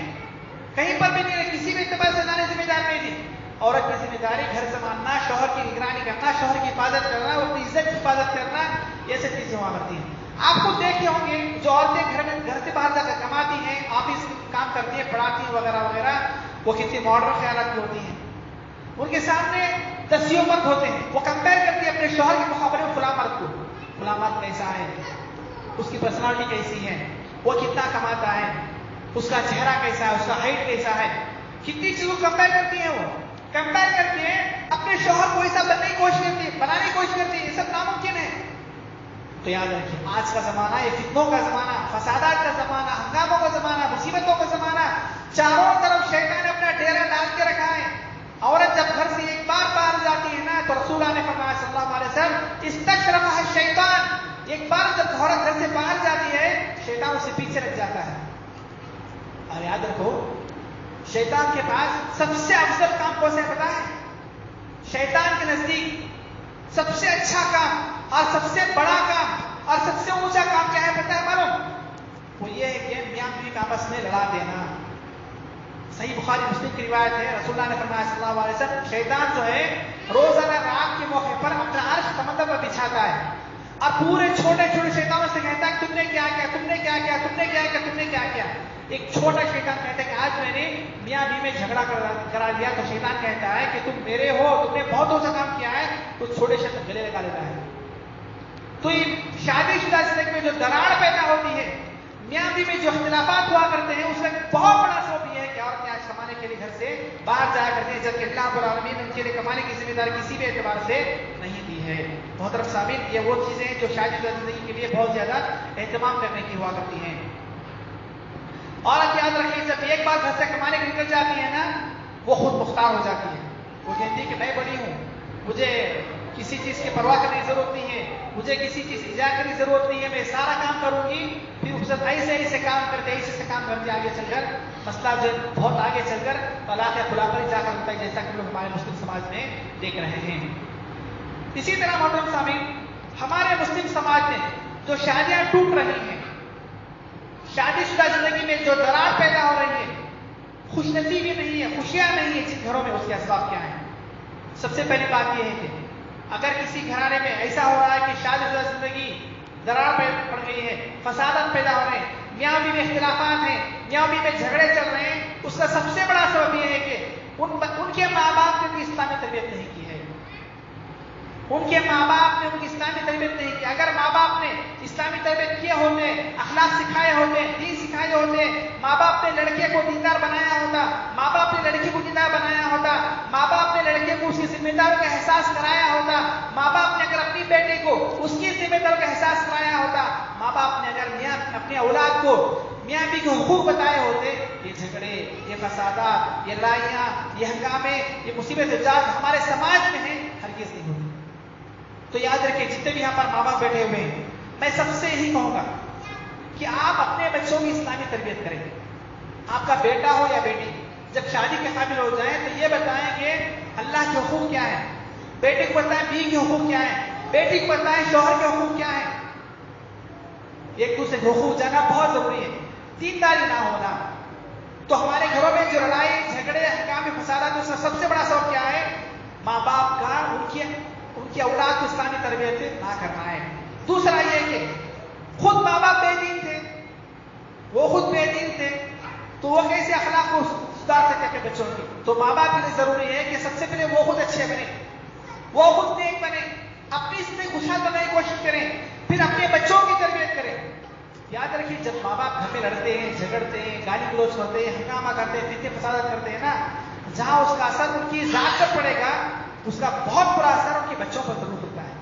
کہیں پر بھی نہیں رکھی، کسی بھی اعتبار سے اللہ نے ذمہ داری نہیں دی. عورت کی ذمہ داری گھر سنبھالنا، شوہر کی نگرانی کرنا، شوہر کی حفاظت کرنا، اپنی عزت کی حفاظت کرنا، یہ سب چیزیں ہوا کرتی ہیں. آپ خود دیکھے ہوں گے جو عورتیں گھر سے باہر جا کر کماتی ہیں، آفس کام کرتی ہیں، پڑھاتی ہیں وغیرہ وغیرہ، وہ کتنی ماڈرن خیالات کی ہوتی ہیں. ان کے سامنے دسیوں مرد ہوتے ہیں، وہ کمپیئر کرتی ہے اپنے شوہر کے مقابلے میں فلاں مرد کو. فلاں مرد کیسا ہے، اس کی پرسنالٹی کیسی ہے، وہ کتنا کماتا ہے، اس کا چہرہ کیسا ہے، اس کا ہائٹ کیسا ہے، کتنی چیزوں کو کمپیئر کرتی ہیں. وہ کمپیئر کر کے اپنے شوہر کو ایسا بنانے کی کوشش کرتی ہے. یہ سب ناممکن ہے. تو یاد رکھیے آج کا زمانہ یہ فتنوں کا زمانہ، فسادات کا زمانہ، ہنگاموں کا زمانہ، مصیبتوں کا زمانہ. چاروں طرف شیطان نے اپنا ڈیرا ڈال کے رکھا ہے. عورت جب گھر سے ایک بار باہر جاتی ہے نا تو رسول اللہ نے فرمایا صلی اللہ علیہ وسلم استشرفها الشیطان، ایک بار جب عورت گھر سے باہر جاتی ہے شیطان اسے پیچھے رکھ جاتا ہے. اور یاد رکھو شیطان کے پاس سب سے افضل کام کون سا پتا ہے؟ شیطان کے نزدیک سب سے اچھا کام اور سب سے بڑا کام اور سب سے اونچا کام کیا ہے پتا ہے معلوم؟ وہ یہ ہے کہ میاں بیوی کا آپس میں لڑا دینا. صحیح بخاری مسلم کی روایت ہے، رسول اللہ نے فرمایا صلی اللہ علیہ وسلم شیطان جو ہے روزانہ رات کے موقع پر اپنا عرش سمندر پر بچھاتا ہے اور پورے چھوٹے چھوٹے شیطانوں سے کہتا ہے تم نے کیا کیا، تم نے کیا کیا، تم نے کیا کیا، تم نے کیا کیا. ایک چھوٹا شیطان کہتا ہے کہ آج میں نے میاں بیوی میں جھگڑا کرا دیا، تو شیطان کہتا ہے کہ تم میرے ہو، تم نے بہت اونچا کام کیا ہے، تو چھوٹے شیطان گلے لگا لیتا ہے. تو یہ شادی شدہ زندگی میں جو دراڑ پیدا ہوتی ہے، میاں بیوی میں جو اختلافات ہوا کرتے ہیں، اس کا بہت بڑا سبب یہ ہے کہ عورتیں آج کمانے کے لیے گھر سے باہر جایا کرتے ہیں، جبکہ اللہ رب العالمین نے ان کے لیے کمانے کی ذمہ داری کسی بھی اعتبار سے نہیں دی ہے. محترم سامعین، یہ وہ چیزیں ہیں جو شادی شدہ زندگی کے لیے بہت زیادہ اہتمام کرنے کی ہوا کرتی ہیں. عورت یاد رکھیے جب ایک بار گھر سے کمانے کے لیے نکل جاتی ہے نا وہ خود مختار ہو جاتی ہے. وہ کہتی ہے کہ میں بڑی ہوں، مجھے کسی چیز کی پرواہ کرنے کی ضرورت نہیں ہے، مجھے کسی چیز کی اجازت کرنے کی ضرورت نہیں ہے، میں سارا کام کروں گی. پھر اس ایسے کام کرتے آگے چل کر مسئلہ جو بہت آگے چل کر طلاق یا خلا پر جا کر ہوتا ہے، جیسا کہ لوگ ہمارے مسلم سماج میں دیکھ رہے ہیں. اسی طرح محترم سامعین، ہمارے مسلم سماج میں جو شادیاں ٹوٹ رہی ہیں، شادی شدہ زندگی میں جو دراڑ پیدا ہو رہی ہے، خوش نصیبی نہیں ہے، خوشیاں نہیں ہے جن گھروں میں، اس کے اسباب کیا ہیں؟ سب سے پہلی بات یہ ہے کہ اگر کسی گھرانے میں ایسا ہو رہا ہے کہ شادی شدہ زندگی دراڑ پڑ گئی ہے، فسادات پیدا ہو رہے ہیں، میاں بیوی میں اختلافات ہیں، میاں بیوی میں جھگڑے چل رہے ہیں، اس کا سب سے بڑا سبب یہ ہے کہ ان کے ماں باپ نے بھی اسلامی تربیت نہیں کی ہے. ان کے ماں باپ نے ان کی اسلامی تربیت نہیں کی. اگر ماں باپ نے اسلامی تربیت کیے ہوتے, اخلاق سکھائے ہوتے, دین سکھائے ہوتے, ماں باپ نے لڑکے کو دیندار بنایا ہوتا, ماں باپ نے لڑکی کو دیندار بنایا ہوتا, ماں باپ نے لڑکے کو اس کی ذمہ داری کا احساس کرایا ہوتا, ماں باپ نے اگر اپنی بیٹی کو اس کی ذمہ داری کا احساس کرایا ہوتا, ماں باپ نے اگر اپنے اولاد کو میاں بیوی کے حقوق بتائے ہوتے, یہ جھگڑے, یہ فسادات, یہ لڑائیاں, یہ ہنگامے, یہ مصیبت جات ہمارے سماج میں ہیں, ہرگز نہیں ہوتی. تو یاد رکھیں, جتنے بھی یہاں پر ماں باپ بیٹھے ہوئے ہیں, میں سب سے یہی کہوں گا کہ آپ اپنے بچوں کی اسلامی تربیت کریں. آپ کا بیٹا ہو یا بیٹی جب شادی کے قابل ہو جائیں تو یہ بتائیں کہ اللہ کے حقوق کیا ہے, بیٹے کو بتائیں بیوی کے حقوق کیا ہے, بیٹی کو بتائیں شوہر کے حقوق کیا ہے. ایک دوسرے کے حقوق جانا بہت ضروری ہے. دینداری نہ ہونا تو ہمارے گھروں میں جو لڑائی جھگڑے ہنگامے فسادات, اس کا سب سے بڑا سبب کیا ہے؟ ماں باپ کا ان کی اولاد کو اسلامی تربیت نہ کرنا ہے. دوسرا یہ کہ خود ماں باپ بے دین تھے, وہ خود بے دین تھے, تو وہ کیسے اخلاق کو سدھار سکتے اپنے بچوں کی؟ تو ماں باپ کے لیے ضروری ہے کہ سب سے پہلے وہ خود اچھے بنے, وہ خود نیک بنے, اپنی زندگی خوشحال بنانے کی کوشش کریں, پھر اپنے بچوں کی تربیت کریں. یاد رکھیے, جب ماں باپ گھر میں لڑتے ہیں, جھگڑتے ہیں, گالی گلوچ کرتے ہیں, ہنگامہ کرتے ہیں, فتنے فسادات کرتے ہیں نا, جہاں اس کا اثر ان کی ذات پر پڑے گا, اس کا بہت برا اثر ان کے بچوں پر ضرور ہوتا ہے.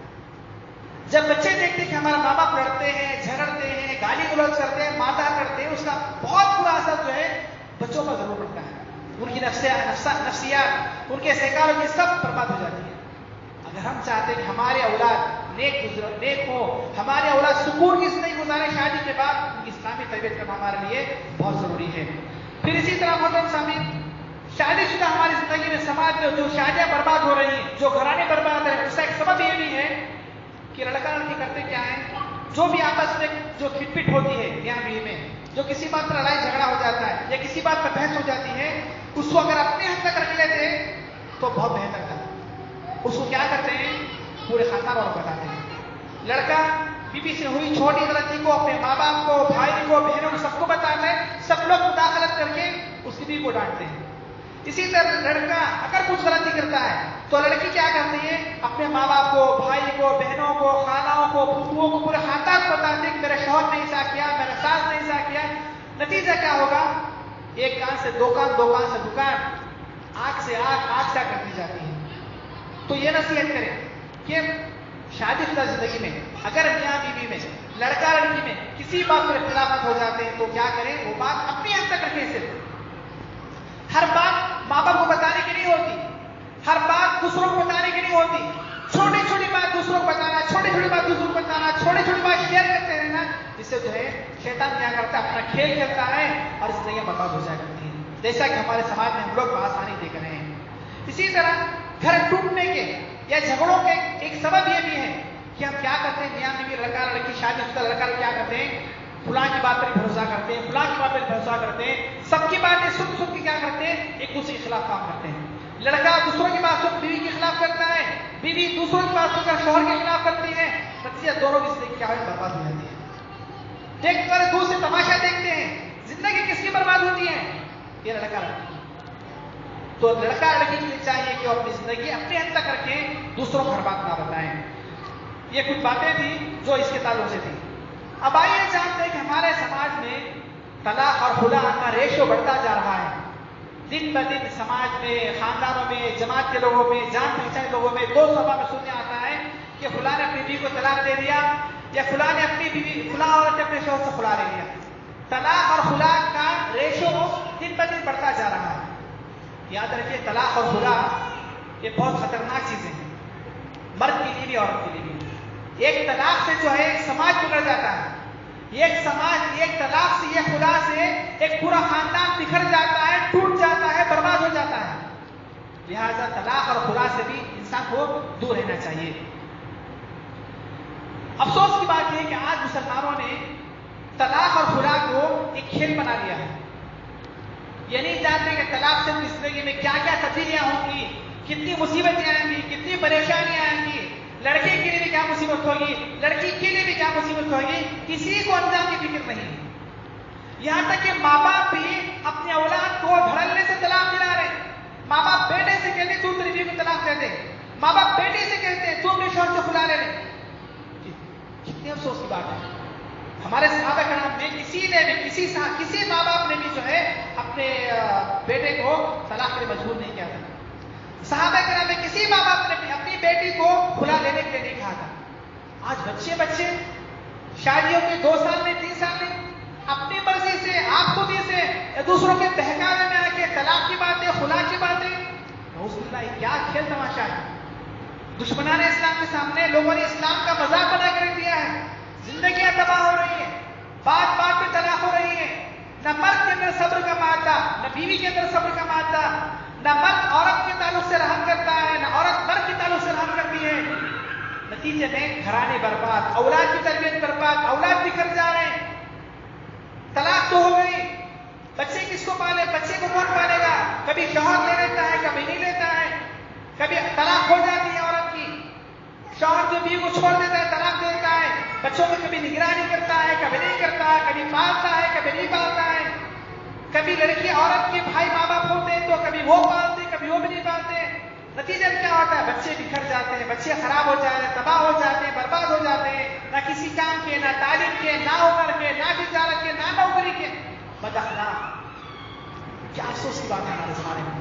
جب بچے دیکھتے ہیں کہ ہمارا ماں باپ لڑتے ہیں, جھگڑتے ہیں, گالی گلوچ کرتے ہیں, ماردار کرتے ہیں, اس کا بہت برا اثر جو ہے بچوں پر ضرور پڑتا ہے. ان کی نفسیات, ان کے سائیکالوجی سب برباد ہو جاتی ہے. اگر ہم چاہتے ہیں کہ ہمارے اولاد نیک ہو, ہمارے اولاد سکون کی زندگی گزارے شادی کے بعد, ان کی اسلامی تربیت کرنا ہمارے لیے بہت ضروری ہے. پھر اسی طرح محترم سامعین, شادی شدہ ہماری زندگی میں سماج میں جو شادیاں برباد ہو رہی ہیں, جو گھرانے برباد ہیں, اس کا ایک سبب یہ بھی ہے کہ لڑکا لڑکی کرتے کیا ہے, جو بھی آپس میں جو کھٹ پٹ ہوتی ہے میاں بیوی میں, جو کسی بات پر لڑائی جھگڑا ہو جاتا ہے یا کسی بات پر بحث ہو جاتی ہے, اس کو اگر اپنے حد تک رکھ لیتے تو بہت بہتر تھا. اس کو کیا کرتے ہیں, پورے خاندان والوں کو بتاتے ہیں. لڑکا بیوی سے ہوئی چھوٹی غلطی کو اپنے ماں باپ کو, بھائی کو, بہنوں کو, سب کو بتاتا ہے, سب لوگ مداخلت کر کے اس کی بیوی کو ڈانٹتے ہیں. اسی طرح لڑکا اگر کچھ غلطی کرتا ہے تو لڑکی کیا کرتی ہے, اپنے ماں باپ کو, بھائی کو, بہنوں کو, خالوں کو, پھوپھوؤں کو, پورے خاندان کو بتاتے ہیں کہ میرے شوہر نے ایسا کیا, میرا ساس نے ایسا کیا. نتیجہ کیا ہوگا, ایک کان سے دو کان, دو کان سے دکان, آنکھ سے آنکھ سے کرتی جاتی ہے. تو یہ نصیحت کریں کہ شادی شدہ زندگی میں اگر میاں بیوی میں, لڑکا لڑکی میں کسی بات پر اختلافات ہو جاتے ہیں تو کیا کریں, وہ بات اپنی حد تک رکھیں. صرف ہر بات ماں باپ کو بتانے کی نہیں ہوتی, ہر بات دوسروں کو بتانے کی نہیں ہوتی. چھوٹی چھوٹی بات دوسروں کو بتانا, چھوٹی چھوٹی بات دوسروں کو بتانا, چھوٹی چھوٹی بات شیئر کرتے رہنا, جس سے جو ہے شیطان کیا کرتا ہے, اپنا کھیل کھیلتا ہے اور زندگیاں برباد ہو جایا کرتی ہیں, جیسا کہ ہمارے سماج میں ہم لوگ آسانی دیکھ رہے ہیں. اسی طرح گھر ٹوٹنے کے یا جھگڑوں کے ایک سبب یہ بھی ہے کہ ہم کیا کرتے ہیں, میاں بیوی, لڑکا لڑکی, شادی شدہ لڑکا کیا کرتے ہیں, فلاں کی بات پر بھروسہ کرتے ہیں, فلاں کی بات پر بھروسہ کرتے ہیں, سب کی باتیں سن کے کیا کرتے ہیں, ایک دوسرے کے خلاف کام کرتے ہیں. لڑکا دوسروں کی بات سن بیوی کے خلاف کرتا ہے, بیوی دوسروں کی بات سن کر شوہر کے خلاف کرتی ہے. نتیجہ دونوں کی زندگی کیا ہے, برباد ہو جاتی ہے. دیکھ کر دوسرے تماشا دیکھتے ہیں, زندگی کس کی برباد ہوتی ہے, یہ لڑکا لڑکی. تو لڑکا لڑکی کے لیے چاہیے کہ وہ اپنی زندگی اپنے حد تک رکھیں, دوسروں کو ہر بات نہ بتائیں. یہ کچھ باتیں تھیں جو اس کے تعلق سے تھیں. اب آئیے جانتے ہیں کہ ہمارے سماج میں طلاق اور خلا کا ریشو بڑھتا جا رہا ہے. دن بدن سماج میں, خاندانوں میں, جماعت کے لوگوں میں, جان پہچان لوگوں میں دو سبھا میں سننے آتا ہے کہ فلاں نے اپنی بیوی کو طلاق دے دیا, یا فلاں نے اپنی بیوی, فلاں عورت نے اپنے شوہر سے خلا لے لیا. طلاق اور خلا کا ریشو دن بدن بڑھتا جا رہا ہے. یاد رکھیے, طلاق اور خلا یہ بہت خطرناک چیزیں ہیں, مرد کے لیے بھی عورت کے لیے بھی. ایک طلاق سے جو ہے ایک سماج بگڑ جاتا ہے, ایک سماج, ایک طلاق سے, ایک خلا سے ایک پورا خاندان بکھر جاتا ہے, ٹوٹ جاتا ہے, برباد ہو جاتا ہے. لہذا طلاق اور خلا سے بھی انسان کو دور رہنا چاہیے. افسوس کی بات یہ ہے کہ آج مسلمانوں نے طلاق اور خلا کو ایک کھیل بنا لیا ہے. یہ نہیں جانتے کہ طلاق سے زندگی میں کیا کیا تبدیلیاں ہوں گی, کتنی مصیبتیں آئیں گی, کتنی پریشانیاں آئیں گی, لڑکے کے لیے بھی کیا مصیبت ہوگی, لڑکی کے لیے بھی کیا مصیبت ہوگی, کسی کو انجام کی فکر نہیں. یہاں تک کہ ماں باپ بھی اپنے اولاد کو دھڑلنے سے طلاق دلا رہے ہیں. ماں باپ بیٹے سے کہتے ہیں تو تیری بیوی کو طلاق دے دے، ماں باپ بیٹی سے کہتے ہیں تو اپنے شوہر سے کھلا لے لے. کتنے افسوس کی بات ہے. ہمارے صحابہ کرام میں کسی ماں باپ نے بھی جو ہے اپنے بیٹے کو طلاق کے لیے مجبور نہیں کیا تھا. صحابہ کرام میں کسی ماں باپ نے بھی اپنی بیٹی کو کھلا لینے کے لیے نہیں کہا تھا. آج بچے شادیوں کے 2 سال میں 3 سال میں اپنی مرضی سے آپ خود ہی سے دوسروں کے بہکاوے میں آ کے طلاق کی باتیں خلا کی باتیں. کیا کھیل تماشا ہے. دشمنان اسلام کے سامنے لوگوں نے اسلام کا مذاق بنا کر دیا ہے. زندگیاں تباہ ہو رہی ہیں، بات بات پہ طلاق ہو رہی ہے. نہ مرد کے اندر صبر کا مادہ، نہ بیوی کے اندر صبر کا مادہ. نہ مرد عورت کے تعلق سے رحم کرتا ہے، نہ عورت مرد کے تعلق سے رحم کرتی ہے. نتیجے میں گھرانے برباد، اولاد کی تربیت برباد، اولاد بکھر جا رہے ہیں. طلاق تو ہو گئی، بچے کس کو پالے، بچے کو کون پالے گا. کبھی شوہر لے لیتا ہے، کبھی نہیں لیتا ہے. کبھی طلاق ہو جاتی ہے عورت کی، شوہر جو بیوی کو چھوڑ دیتا ہے طلاق دیتا ہے. بچوں کی کبھی نگرانی کرتا ہے، کبھی نہیں کرتا ہے، کبھی پالتا ہے، کبھی نہیں پالتا ہے. کبھی لڑکی عورت کے بھائی ماں باپ ہوتے ہیں تو کبھی وہ پالتے ہیں، کبھی وہ بھی نہیں پالتے. نتیجہ کیا ہوتا ہے؟ بچے بکھر جاتے ہیں، بچے خراب ہو جاتے ہیں، تباہ ہو جاتے ہیں، برباد ہو جاتے ہیں. نہ کسی کام کے، نہ تعلیم کے، نہ عمر کے، نہ تجارت کے، نہ نوکری کے. بد اخلاق. کیا افسوس کی بات ہے ہمارے زمانے میں.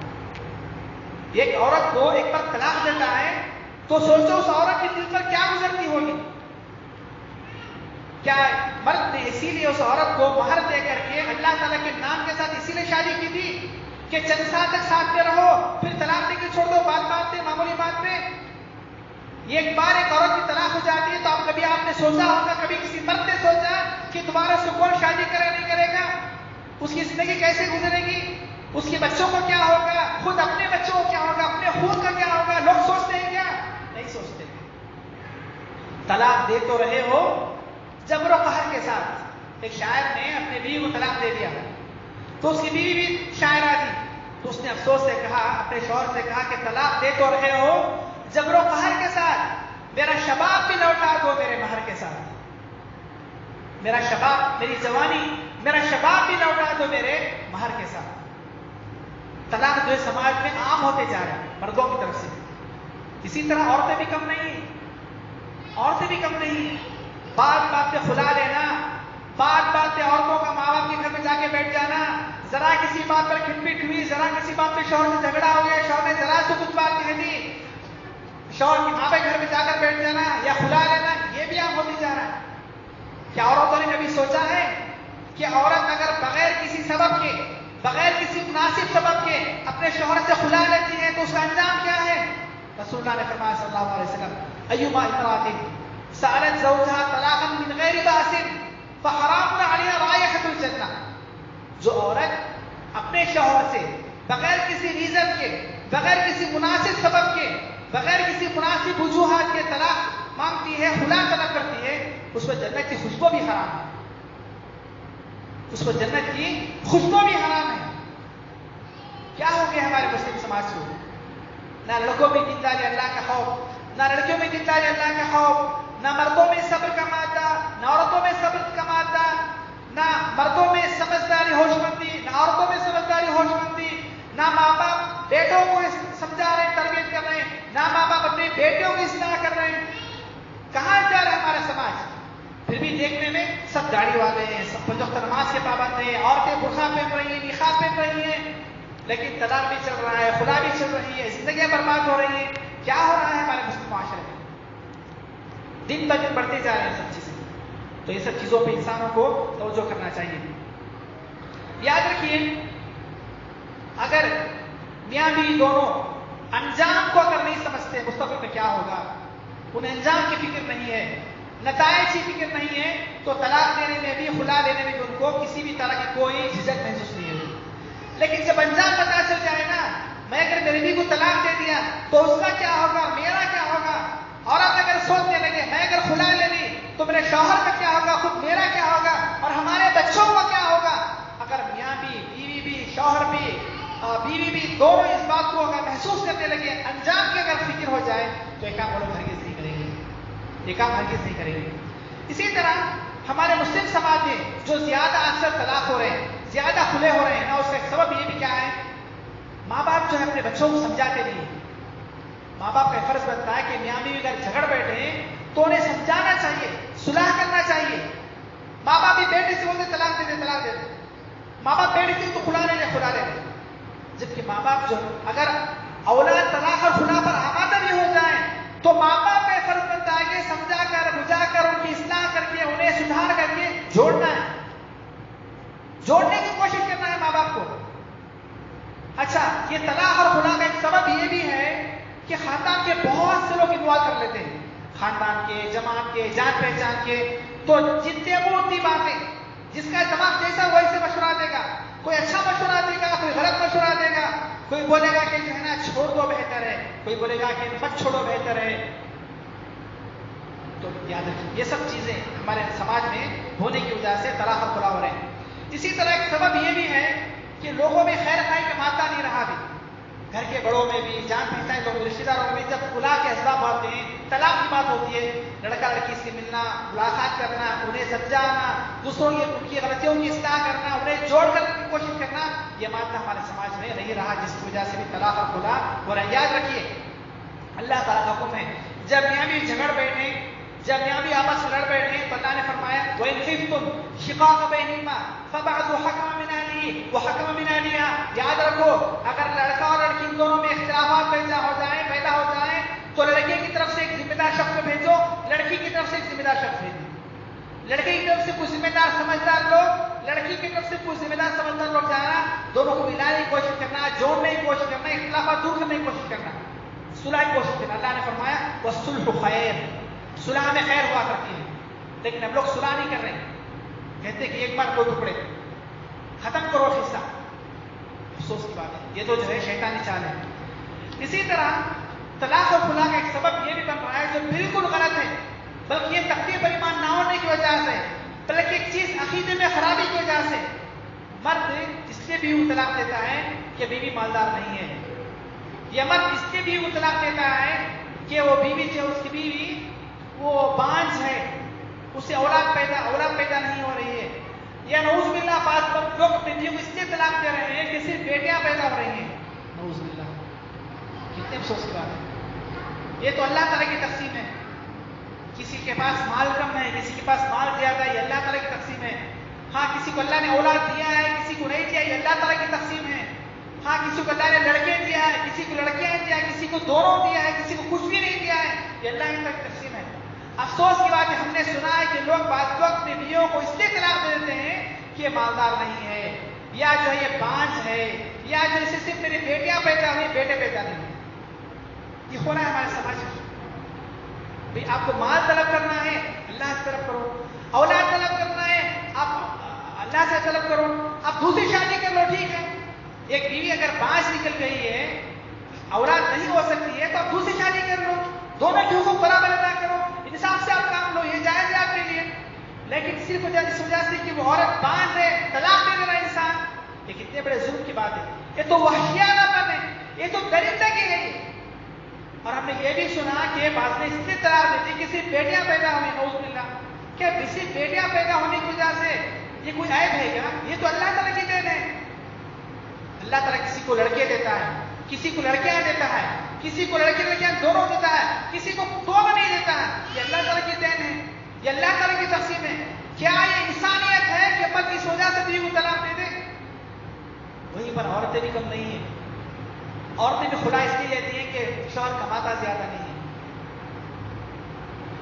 ایک عورت کو ایک بار طلاق دیتا ہے تو سوچو اس عورت کے دل پر کیا گزرتی ہوگی. کیا مرد نے اسی لیے اس عورت کو مہر دے کر کے اللہ تعالیٰ کے نام کے ساتھ اسی لیے شادی کی تھی کہ چند سال تک ساتھ میں رہو، پھر طلاق دے کے چھوڑ دو بات پہ، معمولی بات پہ. ایک بار ایک عورت کی طلاق ہو جاتی ہے تو کبھی آپ نے سوچا ہوگا، کبھی کسی مرد نے سوچا کہ دوبارہ سے کون شادی کرے نہیں کرے گا، اس کی زندگی کیسے گزرے گی، اس کے بچوں کو کیا ہوگا، خود اپنے بچوں کو کیا ہوگا، اپنے خود کا کیا ہوگا. لوگ سوچتے ہیں کیا؟ نہیں سوچتے. طلاق دے تو رہے ہو جبر و قہر کے ساتھ. ایک شاعر نے اپنے بیوی کو طلاق دے دیا تو اس کی بیوی بھی شاعرہ تھی، تو اس نے افسوس سے کہا، اپنے شوہر سے کہا کہ طلاق دے تو رہے ہو جبر و قہر کے ساتھ، میرا شباب بھی لوٹا دو میرے مہر کے ساتھ. میرا شباب، میری جوانی، میرا شباب بھی لوٹا دو میرے مہر کے ساتھ. طلاق جو ہے سماج میں عام ہوتے جا رہے ہیں مردوں کی طرف سے. اسی طرح عورتیں بھی کم نہیں ہیں، عورتیں بھی کم نہیں ہیں. بات بات پہ کھلا لینا، بات بات پہ عورتوں کا ماں باپ کے گھر میں جا کے بیٹھ جانا. ذرا کسی بات پر کھٹپٹ ہوئی، ذرا کسی بات پہ شوہر سے جھگڑا ہو گیا، شوہر نے ذرا سے کچھ بات کہہ دی، شوہر کی ماں کے گھر میں جا کر بیٹھ جانا یا کھلا لینا. یہ بھی عام ہوتی جا رہا ہے. کیا عورتوں نے کبھی سوچا ہے کہ عورت اگر بغیر کسی سبب کے، بغیر کسی مناسب سبب کے اپنے شوہر سے کھلا لیتی ہے تو اس کا انجام کیا ہے؟ رسول اللہ نے فرمایا صلی اللہ علیہ وسلم، ایما امرأۃ سألت زوجها طلاقا من غیر بأس فحرام علیہا رائحۃ الجنہ. جو عورت اپنے شوہر سے بغیر کسی ریزن کے، بغیر کسی مناسب سبب کے، بغیر کسی مناسب وجوہات کے طلاق مانگتی ہے، خلا طلب کرتی ہے، اس پر جنت کی خوشبو بھی حرام ہے. اس پر جنت کی خوشبو بھی حرام ہے. کیا ہو گیا ہمارے مسلم سماج کو؟ نہ لڑکوں میں دینداری اللہ کا خوف، نہ لڑکیوں میں دینداری اللہ کا خوف، نہ مردوں میں صبر کا مادہ، نہ عورتوں میں صبر کا مادہ، نہ مردوں میں سمجھداری ہوش مندی، نہ عورتوں میں سمجھداری ہوش مندی. نہ ماں باپ بیٹوں کو سمجھا رہے ہیں، تربیت کر رہے ہیں، نہ ماں باپ اپنے بیٹوں کی اصلاح کر رہے ہیں. کہاں جا رہا ہے ہمارا سماج؟ پھر بھی دیکھنے میں سب داڑھی والے ہیں، سب پنج وقت نماز کے پابند ہیں، عورتیں برقع پہن رہی ہیں، نقاب پہن رہی ہیں، لیکن طلاق بھی چل رہا ہے، خلا بھی چل رہی ہے، زندگیاں برباد ہو رہی ہیں. کیا ہو رہا ہے ہمارے مسلم معاشرے میں؟ دن بہ دن بڑھتے جا رہے ہیں سب چیزیں. تو یہ سب چیزوں پہ انسانوں کو توجہ کرنا چاہیے. یاد رکھیے، اگر میاں بیوی دونوں انجام کو اگر نہیں سمجھتے مستقبل میں کیا ہوگا، انہیں انجام کی فکر نہیں ہے، نتائج کی فکر نہیں ہے، تو طلاق دینے میں بھی، خلا دینے میں بھی ان کو کسی بھی طرح کی کوئی جھجک محسوس نہیں ہوگی. لیکن جب انجام پتا چل جائے نا، میں اگر میری بیوی کو طلاق دے دیا تو اس کا کیا ہوگا، میرا کیا ہوگا. عورت اگر سوچنے لگے میں اگر خلا لے لی تو میرے شوہر کا کیا ہوگا، خود میرا کیا ہوگا، اور ہمارے بچوں کا کیا ہوگا. اگر میاں بھی، بیوی بھی، شوہر بھی، بیوی بھی دونوں اس بات کو اگر محسوس کرنے لگے، انجام کی اگر فکر ہو جائے تو ایک کام وہ لوگ ہرگز نہیں کریں گے، یہ کام ہرگز نہیں کریں گے. اسی طرح ہمارے مسلم سماج میں جو زیادہ اکثر طلاق ہو رہے ہیں، زیادہ کھلے ہو رہے ہیں نا، اس کا سبب یہ بھی کیا ہے ماں باپ جو ہے اپنے بچوں کو سمجھاتے نہیں. ماں باپ کا فرض بنتا ہے کہ میاں بیوی اگر جھگڑ بیٹھے تو انہیں سمجھانا چاہیے, صلح کرنا چاہیے. ماں باپ بھی بیٹے سے بولتے طلاق دے دے, ماں باپ بیٹے سے تو کھلا لے. جبکہ ماں باپ جو اگر اولاد طلاق اور خلا پر آمادہ بھی ہو جائیں تو ماں باپ کا فرض بنتا ہے کہ سمجھا کر بجھا کر ان کی اصلاح کر کے انہیں سدھار کر کے جوڑنا ہے, جوڑنے کی کوشش کرنا ہے ماں باپ کو. اچھا, یہ طلاق اور خلا کا ایک سبب یہ بھی ہے کہ خاندان کے بہت سے لوگ انوالو کر لیتے ہیں, خاندان کے, جماعت کے, جان پہچان کے. تو جتنے وہ اتنی باتیں, جس کا دماغ جیسا ویسے مشورہ دے گا. کوئی اچھا مشورہ دے گا, کوئی غلط مشورہ دے گا. کوئی بولے گا کہ جو ہے نا چھوڑ دو بہتر ہے, کوئی بولے گا کہ مت چھوڑو بہتر ہے. تو یاد رکھیے یہ سب چیزیں ہمارے سماج میں ہونے کی وجہ سے طلاق اور خلا ہو رہے ہیں. اسی طرح ایک سبب یہ بھی ہے کہ لوگوں میں خیر خائی کا مادہ نہیں رہا بھی. گھر کے بڑوں میں بھی, جان پہچان لوگ, رشتے داروں میں جب خلا کے اسباب آتے ہیں, طلاق کی بات ہوتی ہے, لڑکا لڑکی سے ملنا, ملاقات کرنا, انہیں سمجھانا, دوسروں کی غلطیوں کی اصلاح کرنا, انہیں جوڑ کرنے کی کوشش کرنا, یہ مادہ ہمارے سماج میں نہیں رہا, جس کی وجہ سے بھی طلاق اور خلا ہو رہا ہے. یاد رکھیے اللہ تعالیٰ کا حکم ہے, جب میاں بھی جھگڑ بیٹھے, جب میاں بھی آپس میں لڑ بیٹھے تو اللہ نے فرمایا وَإِنْ خِفْتُمْ شِقَاقَ بَيْنِهِمَا فَبَعْثُوا حَكَمًا مِنْ أَهْلِهِ وَحَكَمًا مِنْ أَهْلِهَا. یاد رکھو اگر لڑکا اور لڑکی ان دونوں میں اختلافات پیدا ہو جائیں تو لڑکے کی طرف سے ایک ذمہ دار شخص بھیجو, لڑکی کی طرف سے ایک ذمہ دار شخص بھیجو. لڑکے کی طرف سے کوئی ذمہ دار سمجھدار لوگ, لڑکی کی طرف سے کوئی ذمہ دار سمجھدار لوگ جانا, دونوں کو ملانے کی کوشش کرنا, جوڑنے کی کوشش کرنا, اختلافات دور کرنے کی کوشش کرنا, صلح کی کوشش کرنا. اللہ نے فرمایا وَالصُّلْحُ خَيْرٌ, صلح میں خیر ہوا کرتی ہے. لیکن اب لوگ صلح نہیں کر رہے, کہتے کہ ایک بار دو ٹکڑے ختم کرو حصہ. افسوس کی بات ہے, یہ تو جو ہے شیطانی چال ہے. اسی طرح طلاق اور خلا کا ایک سبب یہ بھی بن رہا ہے جو بالکل غلط ہے, بلکہ یہ تقدیر پر ایمان نہ ہونے کی وجہ سے, بلکہ ایک چیز عقیدے میں خرابی کی وجہ سے. مرد اس لیے بھی طلاق دیتا ہے کہ بیوی مالدار نہیں ہے, یہ مرد اس لیے بھی طلاق دیتا ہے کہ وہ بیوی جو اس کی بیوی وہ بانجھ ہے, اسے اولاد پیدا نہیں ہو رہی ہے. یا نعوذ باللہ بعض لوگ اپنی بیوی کو اس لیے طلاق دے رہے ہیں کہ صرف بیٹیاں پیدا ہو رہی ہیں. نعوذ باللہ, کتنے افسوس کی بات ہے. یہ تو اللہ تعالیٰ کی تقسیم ہے. کسی کے پاس مال کم ہے, کسی کے پاس مال زیادہ ہے, یہ اللہ تعالیٰ کی تقسیم ہے. ہاں کسی کو اللہ نے اولاد دیا ہے, کسی کو نہیں دیا, یہ اللہ تعالیٰ کی تقسیم ہے. ہاں کسی کو اللہ نے لڑکے دیا ہے, کسی کو لڑکیاں دیا ہے, کسی کو دونوں دیا ہے, کسی کو کچھ بھی نہیں دیا ہے, یہ اللہ کی تقسیم ہے. افسوس کی بات ہے ہم نے سنا ہے کہ لوگ بعض وقت اپنی بیویوں کو اس لیے طلاق دے دیتے ہیں کہ یہ مالدار نہیں ہے, یا جو ہے یہ بانجھ ہے, یا جو اسے صرف میری بیٹیاں پیدا ہوئی, بیٹے پیدا نہیں ہوئے. یہ ہو رہا ہے ہمارے سماج میں. بھائی آپ کو مال طلب کرنا ہے اللہ سے طلب کرو, اولاد طلب کرنا ہے آپ اللہ سے طلب کرو, آپ دوسری شادی کر لو, ٹھیک ہے. ایک بیوی اگر بانجھ نکل گئی ہے, اولاد نہیں ہو سکتی ہے, تو آپ دوسری شادی کر لو, دونوں کی حقوق برابر ادا کرو, انصاف سے آپ کام لو, یہ جائز ہے آپ کے لیے. لیکن صرف اس وجہ سے کہ وہ عورت بانجھ ہے طلاق دے رہا انسان, یہ کتنے بڑے ظلم کی بات ہے. یہ تو وحشیانہ پن ہے, یہ تو درندگی ہے. اور ہم نے یہ بھی سنا کہ بعض نے اس لیے طلاق دی تھی کہ صرف بیٹیاں پیدا ہوئی, نعوذ باللہ. کیا صرف بیٹیاں پیدا ہونے کی وجہ سے یہ کوئی عیب ہے کیا؟ یہ تو اللہ تعالیٰ کی دین ہے. اللہ تعالیٰ کسی کو لڑکے دیتا ہے, کسی کو لڑکیاں دیتا ہے, کسی کو لڑکیاں دونوں دیتا ہے, کسی کو دونوں نہیں دیتا ہے. یہ اللہ تعالیٰ کی دین ہے, یہ اللہ تعالیٰ کی تقسیم ہے. کیا یہ انسانیت ہے کہ مرد اس وجہ سے بیوی کو طلاق دے دے؟ وہیں پر عورتیں بھی کم نہیں ہیں. عورتیں بھی خلا اس لیے لیتی ہیں کہ شوہر کماتا زیادہ نہیں ہے.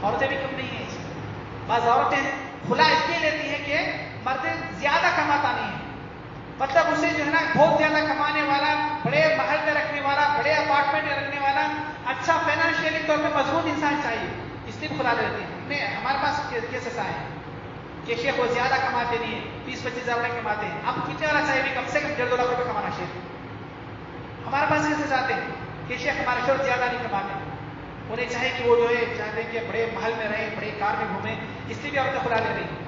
عورتیں بھی کم نہیں ہیں. بعض عورتیں خلا اس لیے لیتی ہیں کہ مرد زیادہ کماتا نہیں ہے, مطلب اسے جو ہے نا بہت زیادہ کمانے والا, بڑے محل میں رکھنے والا, بڑے اپارٹمنٹ میں رکھنے والا, اچھا فائنینشیلی طور پہ مضبوط انسان چاہیے, اس لیے خلا لیتے ہیں. ہمارے پاس کیسز آئے ہیں کہ شیخ وہ زیادہ کماتے نہیں ہیں, 20-25 ہزار روپئے کماتے ہیں. اب کتنے والا چاہیے بھی کم سے کم 1.5-2 لاکھ روپئے کمانا شیخ. ہمارے پاس کیسے آتے ہیں کہ شیخ ہمارے شوہر زیادہ نہیں کماتے, انہیں چاہے کہ وہ جو ہے چاہتے ہیں کہ بڑے محل میں رہیں, بڑے کار میں گھومیں, اس لیے بھی عورتیں خلا لے رہی ہیں.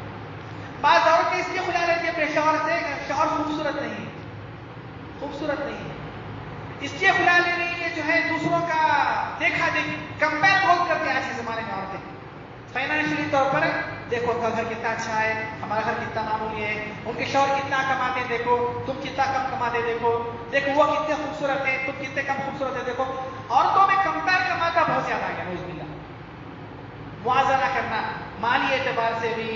بعض عورتیں اس لیے خلا لیتی ہیں اپنے شوہر سے, شوہر خوبصورت نہیں ہے, اس لیے خلا لے رہی ہے جو ہے دوسروں کا دیکھا دیکھی, کمپیئر بہت کرتے ہیں آج کے زمانے میں عورتیں. فائنینشلی طور پر دیکھو ان کا گھر کتنا اچھا ہے، ہمارا گھر کتنا معمولی ہے، ان کے شوہر کتنا کماتے ہیں، دیکھو تم کتنا کم کماتے، دیکھو وہ کتنے خوبصورت ہیں، تم کتنے کم خوبصورت ہیں، دیکھو عورتوں میں کمپیئر کا مادہ بہت زیادہ آ گیا، نعوذ باللہ، موازنہ کرنا مالی اعتبار سے بھی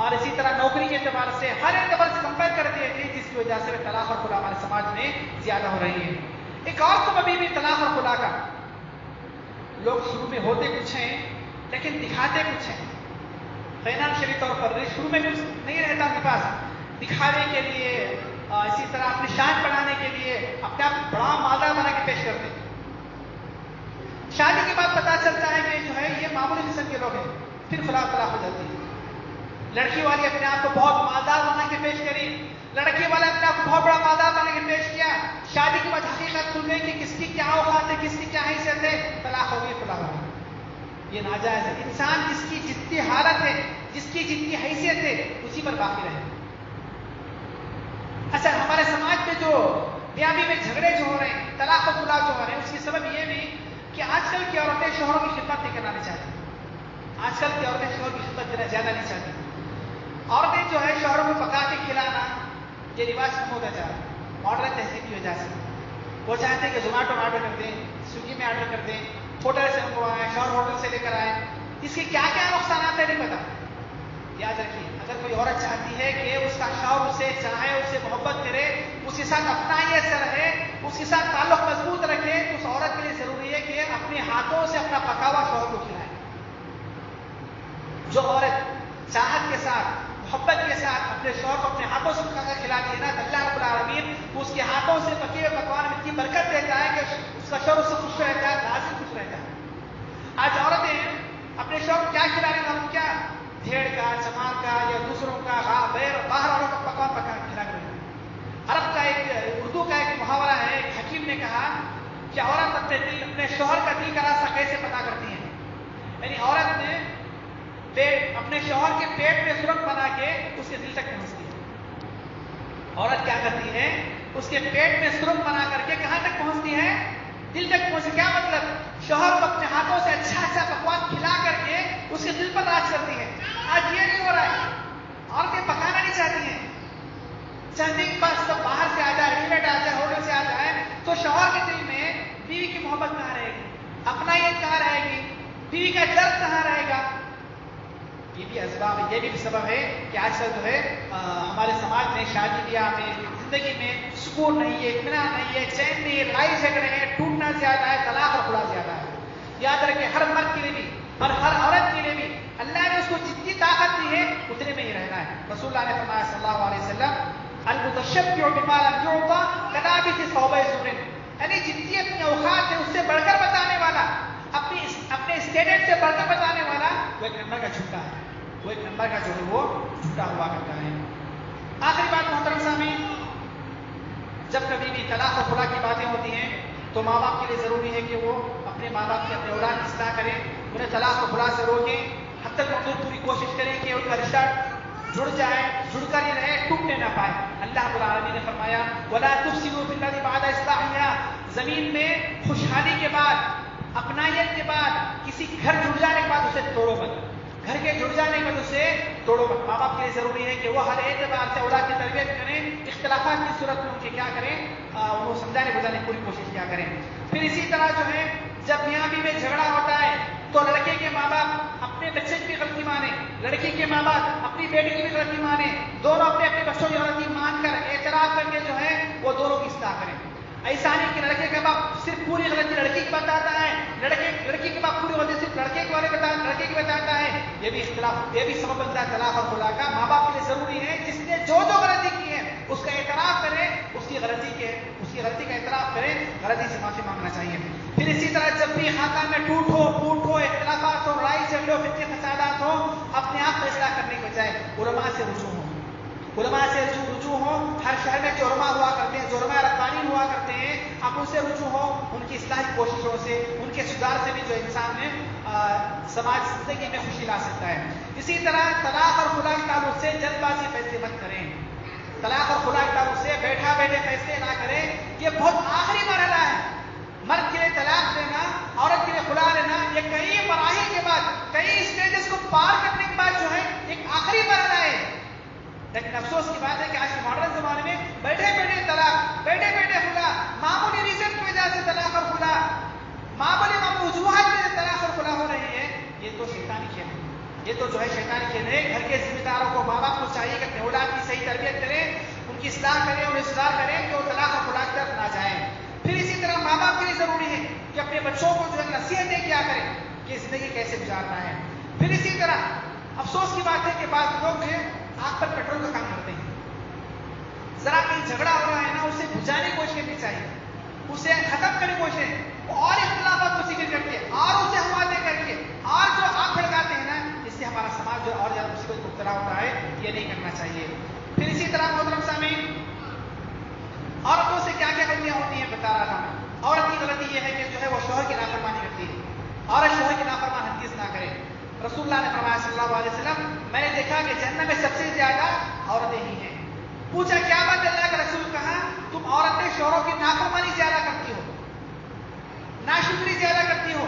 اور اسی طرح نوکری کے اعتبار سے ہر اعتبار سے کمپیئر کرتے ہیں، جس کی وجہ سے طلاق اور خلا ہمارے سماج میں زیادہ ہو رہی ہے۔ ایک اور سبب بھی طلاق اور خلا کا، لوگ شروع میں ہوتے کچھ ہیں لیکن دکھاتے کچھ ہیں، فائنانشلی طور پر شروع میں کچھ نہیں رہتا ان کے پاس، دکھانے کے لیے اسی طرح اپنی شان بڑھانے کے لیے اپنے آپ بڑا مالدار بنا کے پیش کرتے ہیں، شادی کے بعد پتا چلتا ہے کہ جو ہے یہ معمولی قسم کے لوگ ہیں، پھر طلاق ہو جاتی ہے۔ لڑکی والی اپنے آپ کو بہت مالدار بنا کے پیش کری، لڑکی والا اپنے آپ کو بہت بڑا مالدار بنا کے پیش کیا، شادی کے بعد حقیقت کھل گئی کہ کس کی کیا اوقات ہے، کس کی کیا حیثیت ہے، طلاق ہو گئی، طلاق ہو گئی۔ یہ ناجائز ہے۔ انسان جس کی جتنی حالت ہے، جس کی جتنی حیثیت ہے، اسی پر باقی رہے۔ اچھا، ہمارے سماج میں جو بیابی میں جھگڑے جو ہو رہے ہیں، طلاق و خلا جو ہو رہے ہیں، اس کی سبب یہ بھی کہ آج کل کی عورتیں شوہروں کی خدمت نہیں کرنا چاہتی، آج کل کی عورتیں شوہر کی خدمت زیادہ نہیں چاہتی، عورتیں جو ہے شوہروں کو پکا کے کھلانا یہ رواج کم ہوتا جا رہا ہے، ماڈرن تہذیب کی وجہ سے۔ وہ چاہتے ہیں کہ زومیٹو میں آرڈر کر دیں، سویگی میں آرڈر کر دیں، ہوٹل سے منگوائیں، شوہر ہوٹل سے لے کر آئیں، اس کے کیا کیا نقصانات ہیں نہیں پتا۔ یاد رکھیے، اگر کوئی عورت چاہتی ہے کہ اس کا شوہر اسے چاہے، اسے محبت کرے، اس کے ساتھ اپنا ہی ایسا رہے، اس کے ساتھ تعلق مضبوط رکھے، تو اس عورت کے لیے ضروری ہے کہ اپنے ہاتھوں سے اپنا پکا ہوا شوہر کو کھلائے۔ جو عورت چاہت کے ساتھ، محبت کے ساتھ اپنے شوہر کو اپنے ہاتھوں سے پکا کر کھلاتی ہے نا، اللہ رب العالمین اس کے ہاتھوں سے پکے ہوئے پکوان میں اتنی برکت دیتا ہے کہ اس کا شوہر اس سے خوش رہتا ہے، راضی خوش رہتا ہے۔ آج عورتیں اپنے شوہر کو کیا کھلانے والوں، کیا بھیڑ کا، چمار کا یا دوسروں کا باہر والوں کا پکوان پکا کھلا کر رہی ہے۔ عرب کا اردو کا ایک محاورہ ہے، ایک حکیم نے کہا کہ عورت اپنے شوہر کا دل کا راستہ کیسے پتا کرتی ہے، یعنی عورت نے اپنے شوہر کے پیٹ میں سرنگ بنا کے اس کے دل تک پہنچتی ہے۔ عورت کیا کرتی ہے، اس کے پیٹ میں سرنگ بنا کر کے کہاں تک پہنچتی ہے، دل تک پہنچتی۔ کیا مطلب، شوہر کو اپنے ہاتھوں سے اچھا اچھا پکوان کھلا کر کے اس کے دل پر راج کرتی ہے۔ آج یہ نہیں ہو رہا ہے، عورتیں پکانا نہیں چاہتی ہیں، چاہتی کہ بس سب باہر سے آ جائے، ریڈیمیڈ آ جائے، ہوٹل سے آ جائے، تو شوہر کے دل میں بیوی کی محبت کہاں رہے گی، اپنائیت کہاں رہے گی، بیوی کا درد کہاں رہے گا۔ یہ بھی اسباب ہے، یہ بھی سبب ہے کہ آج کل جو ہے ہمارے سماج میں شادی بیاہ میں، زندگی میں سکون نہیں ہے، اطمینان نہیں ہے، چین نہیں ہے، لڑائی جھگڑے ہیں، ٹوٹنا زیادہ ہے، طلاق اور خلا زیادہ ہے۔ یاد رکھیں، ہر مرد کے لیے بھی اور ہر عورت کے لیے بھی اللہ نے اس کو جتنی طاقت دی ہے اتنے میں ہی رہنا ہے۔ رسول اللہ نے فرمایا صلی اللہ علیہ وسلم، المتشبع بما لم يعطى كلابس ثوب زر، یعنی جتنی اپنی اوقات ہے اس سے بڑھ کر بتانے والا، اپنے اسٹینڈرڈ سے بڑھ کر بتانے والا، وہ ایک نمبر کا جھوٹا ہے، وہ ایک نمبر کا جو ہے وہ جھوٹا ہوا کرتا ہے۔ آخری بات محترم سامعین، جب کبھی بھی طلاق اور خلا کی باتیں ہوتی ہیں تو ماں باپ کے لیے ضروری ہے کہ وہ اپنے ماں باپ کی، اپنے اولاد کی اصلاح کریں، انہیں طلاق اور خلا سے روکیں، حد تک ممکن پوری کوشش کریں کہ ان کا رشتہ جڑ جائے، جڑ کر ہی رہے، ٹوٹنے نہ پائے۔ اللہ رب العالمین نے فرمایا وَلَا تُفْسِدُوا فِي الْأَرْضِ بَعْدَ إِصْلَاحِهَا، زمین میں خوشحالی کے بعد، اپنائیت کے بعد، کسی گھر جڑ جانے کے بعد اسے توڑو مت، گھر کے جڑ جانے کے بعد اسے توڑو مت۔ ماں باپ کے لیے ضروری ہے کہ وہ ہر اعتبار سے اولاد کی تربیت کریں، اختلافات کی صورت میں ان کے کیا کریں، انہیں سمجھانے بجانے کی پوری کوشش کیا کریں۔ پھر اسی طرح جو ہے جب میاں بیوی میں جھگڑا ہوتا ہے تو لڑکے کے ماں باپ اپنے بچے کی بھی غلطی مانے، لڑکی کے ماں باپ اپنی بیٹی کی بھی غلطی مانے، دونوں اپنے اپنے بچوں کی غلطی مان کر اعتراف کر کے جو ہے وہ دونوں کی اصلاح کریں۔ ایسا نہیں کہ لڑکے کا باپ صرف پوری غلطی لڑکی کی بتاتا ہے، لڑکی کے باپ پوری غلطی صرف لڑکے کی بتاتا ہے، یہ بھی اختلاف، یہ بھی سبب بنتا ہے طلاق اور خلا کا۔ ماں باپ کے لیے ضروری ہے جس نے جو غلطی کی ہے اس کا اعتراف کرے، اس کی غلطی کا اعتراف کرے، غلطی سے معافی مانگنا چاہیے۔ پھر اسی طرح جب بھی خاندان میں ٹوٹ ہو، پھوٹ ہو، اختلافات ہو، لڑائی جھگڑے ہو، فتنے فسادات ہو، اپنے آپ فیصلہ کرنے کے بجائے علماء سے رجوع ہو، علماء سے رجوع ہو۔ ہر شہر میں جو علماء ہوا کرتے ہیں، جو علماء ربانی ہوا کرتے ہیں، آپ ان سے رجوع ہو، ان کی اصلاحی کوششوں سے، ان کے سدھار سے بھی جو انسان میں سماج زندگی میں خوشی لا سکتا ہے۔ اسی طرح طلاق اور خلا کے تعلق سے جلد بازی فیصلے مت کریں، طلاق اور خلا کے تعلق سے بیٹھا بیٹھے فیصلے نہ کریں، یہ بہت آخری مرحلہ ہے۔ مرد کے لیے طلاق دینا، عورت کے لیے خلا لینا، یہ کئی مراحل کے بعد، کئی اسٹیجز کو پار کرنے کے بعد جو ہے بات ہے کہ آج کے ماڈرن زمانے میں بیٹھے بیٹھے طلاق، بیٹھے بیٹھے خلا، معمولی ریزن کی وجہ سے طلاق اور خلا، معمولی وجوہات میں طلاق اور خلا ہو رہی ہے. یہ تو شیطانی کھیل ہے، یہ تو جو ہے شیطانی کھیل ہے. گھر کے ذمہ داروں کو، ماں باپ کو چاہیے کہ اپنے اولاد کی صحیح تربیت کریں، ان کی اصلاح کریں، انہیں اصلاح کریں کہ وہ طلاق اور خلا کی طرف نہ جائیں. پھر اسی طرح ماں باپ کے لیے ضروری ہے کہ اپنے بچوں کو جو ہے نصیحتیں کیا کریں کہ زندگی کیسے گزارنا ہے. پھر اسی طرح افسوس کی بات ہے کہ بعض لوگ جو ہے آگ پر پیٹرول کا کام کرتے ہیں. ذرا کہیں جھگڑا ہو رہا ہے نا، اسے بجھانے کی کوشش کرنی چاہیے، اسے ختم کرنے کی کوشش، اور اختلافات کو ذکر کر کے اور اسے حوالے کر کے اور جو آگ بھڑکاتے ہیں نا، اس سے ہمارا سماج جو اور زیادہ مصیبت میں مبتلا ہوتا ہے. یہ نہیں کرنا چاہیے. پھر اسی طرح محترم سامعین، عورتوں سے کیا کیا غلطیاں ہوتی ہیں بتا رہا تھا میں. عورت کی غلطی یہ ہے کہ جو ہے وہ شوہر کی نافرمانی کرتی ہے. عورت شوہر کی نافرمانی ہرگز نہ کرے. رسول اللہ نے فرمایا صلی اللہ علیہ وسلم، میں نے دیکھا کہ جنت میں سب سے زیادہ عورتیں ہی ہیں. پوچھا کیا بات؟ اللہ کا رسول کہا تم عورتیں شوہروں کی نافرمانی زیادہ کرتی ہو، ناشکری زیادہ کرتی ہو.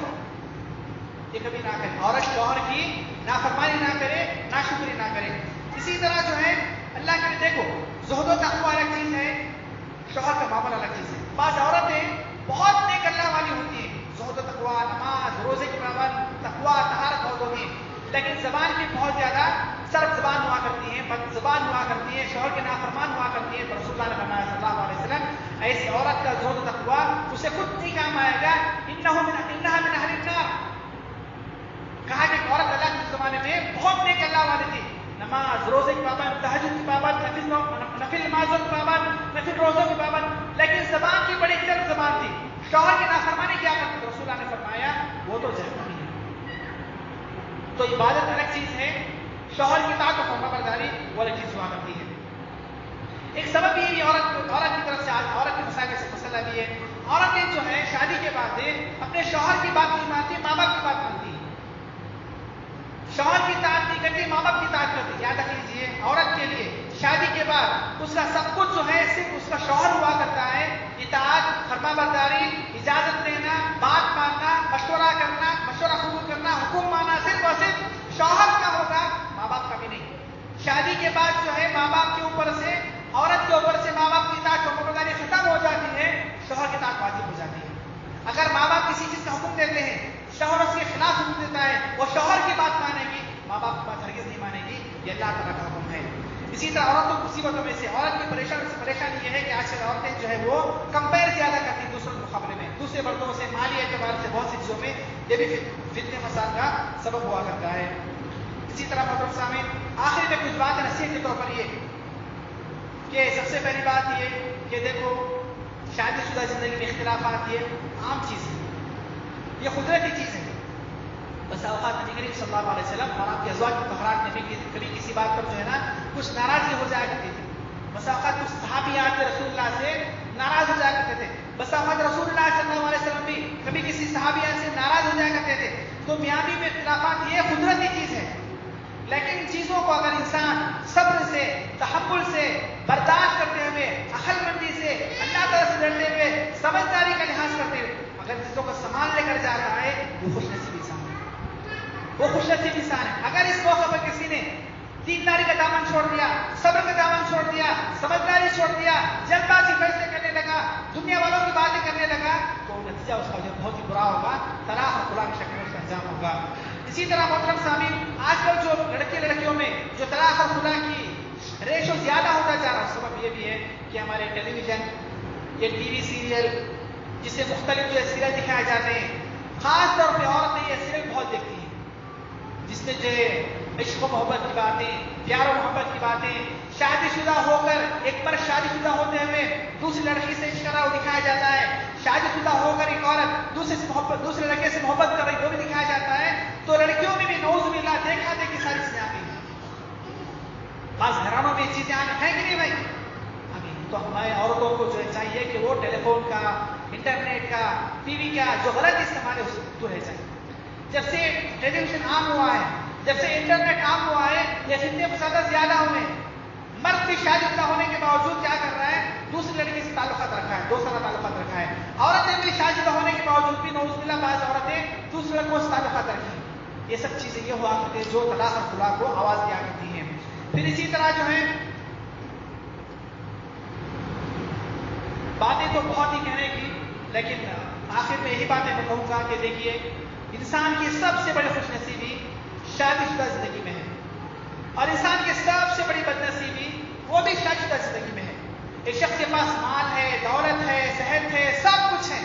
یہ کبھی نہ کرے، عورت شوہر کی نافرمانی نہ کرے، ناشکری نہ کرے. اسی طرح جو ہے اللہ کے دیکھو، زہد و تقویٰ الگ چیز ہے، شوہر کا معاملہ الگ چیز ہے. بعض عورتیں بہت نیک اللہ والی ہوتی ہیں، زہد و تقویٰ، نماز روزے کی پابند، تقویٰ طہارت بہت ہوتی ہیں، لیکن زبان کی بہت زیادہ سرد زبان ہوا کرتی ہیں، بد زبان ہوا کرتی ہیں، شوہر کے نافرمان ہوا کرتی ہیں. رسول اللہ نے فرمایا صلی اللہ علیہ وسلم، ایسی عورت کا زہد و تقویٰ اسے خود نہیں کام آئے گا. انہا من اہل النار. کہا کہ عورت اللہ کے زمانے میں بہت نیک اللہ والی تھی، نماز روزے کی پابند، تہجد کی پابند، نفل نمازوں کی پابند، نفل روزوں کی پابند، لیکن زبان کی بڑی سرد زبان تھی. شوہر کی نافرمانی کیا کرتی؟ رسول اللہ نے فرمایا وہ تو جہنمی ہے. تو عبادت الگ چیز ہے، شوہر کی اطاعت و فرما برداری وہ الگ چیز ہوا کرتی ہے. ایک سبب یہ بھی عورت کی طرف سے آج عورت کے مسائل سے مسئلہ بھی ہے. عورتیں جو ہے شادی کے بعد اپنے شوہر کی بات نہیں مانتی، ماں باپ کی بات مانتی ہے. شوہر کی اطاعت نہیں کرتی، ماں باپ کی اطاعت کرتی. یاد رکھ لیجیے، عورت کے لیے شادی کے بعد اس کا سب کچھ جو ہے صرف اس کا شوہر ہوا کرتا ہے. اطاعت، فرما برداری، اجازت دینا، بات ماننا، مشورہ کرنا، مشورہ قبول کرنا، حکم ماننا صرف اور صرف شوہر کا ہوگا، ماں باپ کا بھی نہیں. شادی کے بعد جو ہے ماں باپ کے اوپر سے، عورت کے اوپر سے ماں باپ کی اطاعت فرما برداری ختم ہو جاتی ہے، شوہر کی اطاعت واجب ہو جاتی ہے. اگر ماں باپ کسی چیز کا حکم دیتے ہیں، شوہر اس کے خلاف حکم دیتا ہے، وہ شوہر کی بات مانے گی، ماں باپ کی بات ہرگز نہیں مانے گی. یہ اللہ تعالیٰ کا حکم ہے. اسی طرح عورتوں کی مصیبتوں میں سے عورت کی پریشانی یہ ہے کہ آج کل عورتیں جو ہے وہ کمپیئر زیادہ کرتی ہیں دوسروں کے مقابلے میں، دوسرے مردوں سے، مالی اعتبار سے بہت سی چیزوں میں. یہ بھی فتنے فساد کا سبب ہوا کرتا ہے. اسی طرح محترم سامعین، آخر میں کچھ بات نصیحت کے طور پر یہ کہ سب سے پہلی بات یہ کہ دیکھو، شادی شدہ زندگی میں اختلافات یہ عام چیز ہے، یہ قدرتی چیز ہے. بس اوقات نبی کریم صلی اللہ علیہ وسلم اور آپ کے ازواج مطہرات میں بھی کبھی کسی بات پر جو ہے نا کچھ ناراضگی ہو جایا کرتی تھی. بس اوقات کچھ صحابیات رسول اللہ سے ناراض ہو جایا کرتے تھے. بس اوقات رسول اللہ صلی اللہ علیہ وسلم بھی کبھی کسی صحابیات سے ناراض ہو جایا کرتے تھے. تو میامی میں اختلافات یہ قدرتی چیز ہے، لیکن ان چیزوں کو اگر انسان صبر سے، تحمل سے، برداشت کرتے ہوئے، عقل مندی سے، اللہ تعالیٰ سے ڈرتے ہوئے، سمجھداری کا لحاظ کرتے ہوئے اگر چیزوں کو سنبھال لے کر جا رہا ہے، وہ خوش نصیب انسان ہے، وہ خوش نصیب انسان ہے. اگر اس موقع پر کسی نے دینداری کا دامن چھوڑ دیا، صبر کا دامن چھوڑ دیا، سمجھداری چھوڑ دیا، جلد بازی فیصلے کرنے لگا، دنیا والوں کی باتیں کرنے لگا، تو نتیجہ اس کا جو بہت ہی برا ہوگا، طلاق اور خلا کی شکل میں اس کا انجام ہوگا. اسی طرح محترم سامعین، آج کل جو لڑکیوں میں جو طلاق اور خلا کی ریشو زیادہ ہوتا جا رہا ہے، سبب یہ بھی ہے کہ ہمارے ٹیلی ویژن، یہ ٹی وی سیریل جس سے مختلف جو سیریل دکھائے جاتے ہیں، خاص طور پہ عورتیں یہ سیریل بہت دیکھتی ہیں جس میں جو ہے عشق و محبت کی باتیں، پیار و محبت کی باتیں، شادی شدہ ہو کر ایک پر شادی شدہ ہوتے ہوئے دوسری لڑکی سے عشق کرا وہ دکھایا جاتا ہے، شادی شدہ ہو کر ایک عورت دوسرے لڑکے سے محبت کر رہی وہ بھی دکھایا جاتا ہے. تو لڑکیوں میں بھی نعوذ باللہ دیکھا دیکھی ساری چیزیں آ گئی. بعض گھرانوں میں یہ چیزیں آنے ہیں کہ نہیں بھائی؟ تو ہمارے عورتوں کو جو چاہیے کہ وہ ٹیلی فون کا، انٹرنیٹ کا، ٹی وی کا جو غلط استعمال ہے اس سے دور رہ جائے. جب سے ٹیلی ویژن عام ہوا ہے، جب سے انٹرنیٹ عام ہوا ہے، یہ فتنے فسادات زیادہ ہوئے. مرد بھی شادی شدہ ہونے کے باوجود کیا کر رہا ہے؟ دوسری لڑکی سے تعلقات رکھا ہے، دوسرا تعلقات رکھا ہے. عورتیں بھی شادی شدہ ہونے کے باوجود بھی نعوذ باللہ بعض عورتیں دوسرے لڑکوں سے تعلقات رکھی. یہ سب چیزیں یہ ہوا کرتی ہیں جو طلاق اور خلا کو آواز دیا کرتی ہیں. پھر اسی طرح جو ہے باتیں تو بہت ہی کہنے کی، لیکن آخر میں یہی باتیں میں کہوں گا کہ دیکھیے انسان کی سب سے بڑی خوش نصیبی شادی شدہ زندگی میں ہے، اور انسان کی سب سے بڑی بد نصیبی وہ بھی شادی شدہ زندگی میں ہے۔ ایک شخص کے پاس مال ہے، دولت ہے، صحت ہے، سب کچھ ہے،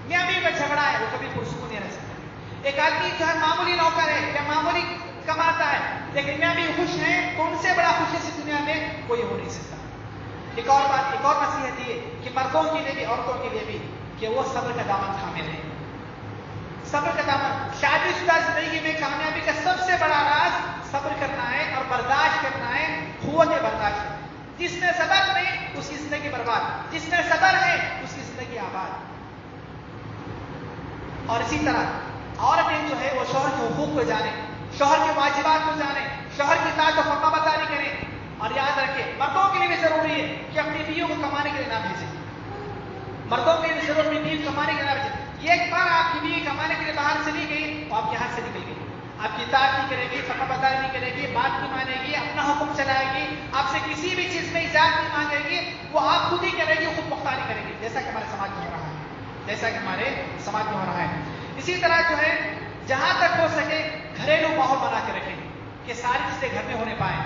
میاں بیوی کا جھگڑا ہے، وہ کبھی پرسکون نہیں رہ سکتا۔ ایک آدمی جو ہے معمولی نوکر ہے یا معمولی کماتا ہے لیکن میاں بیوی خوش ہیں، تو ان سے بڑا خوش اس دنیا میں کوئی ہو نہیں سکتا۔ ایک اور بات، ایک اور نصیحت یہ کہ مردوں کے لیے بھی عورتوں کے لیے بھی کہ وہ صبر کا دامن تھامے رہیں۔ صبر کا دامن، شادی شدہ زندگی میں کامیابی کا سب سے بڑا راز صبر کرنا ہے اور برداشت کرنا ہے، قوت برداشت کرنا ہے۔ جس نے صبر نہیں اس کی زندگی برباد، جس نے صبر ہے اس کی زندگی آباد۔ اور اسی طرح عورتیں جو ہے وہ شوہر کے حقوق کو جانیں، شوہر کے واجبات کو جانیں، شوہر کی اطاعت و فرما برداری کریں، اور یاد رکھیں مردوں کے لیے بھی ضروری ہے کہ اپنی بیویوں کو کمانے کے لیے نہ بھیجیں۔ مردوں کے لیے ضروری ہے بیوی کمانے کے لیے نہ بھیجیں۔ یہ ایک بار آپ کی بیوی کمانے کے لیے باہر چلی گئی تو آپ کے ہاتھ سے نکل گئی، آپ کی اطاعت نہیں کرے گی، فرما برداری نہیں کرے گی، بات نہیں مانے گی، اپنا حکم چلائے گی، آپ سے کسی بھی چیز میں اجازت نہیں مانگے گی، وہ آپ خود ہی کرے گی، خود مختاری کرے گی، جیسا کہ ہمارے سماج میں ہو رہا ہے، جیسا کہ ہمارے سماج میں ہو رہا ہے۔ اسی طرح جو ہے جہاں تک ہو سکے گھریلو ماحول بنا کے رکھیں کہ ساری چیزیں گھر میں ہونے پائیں،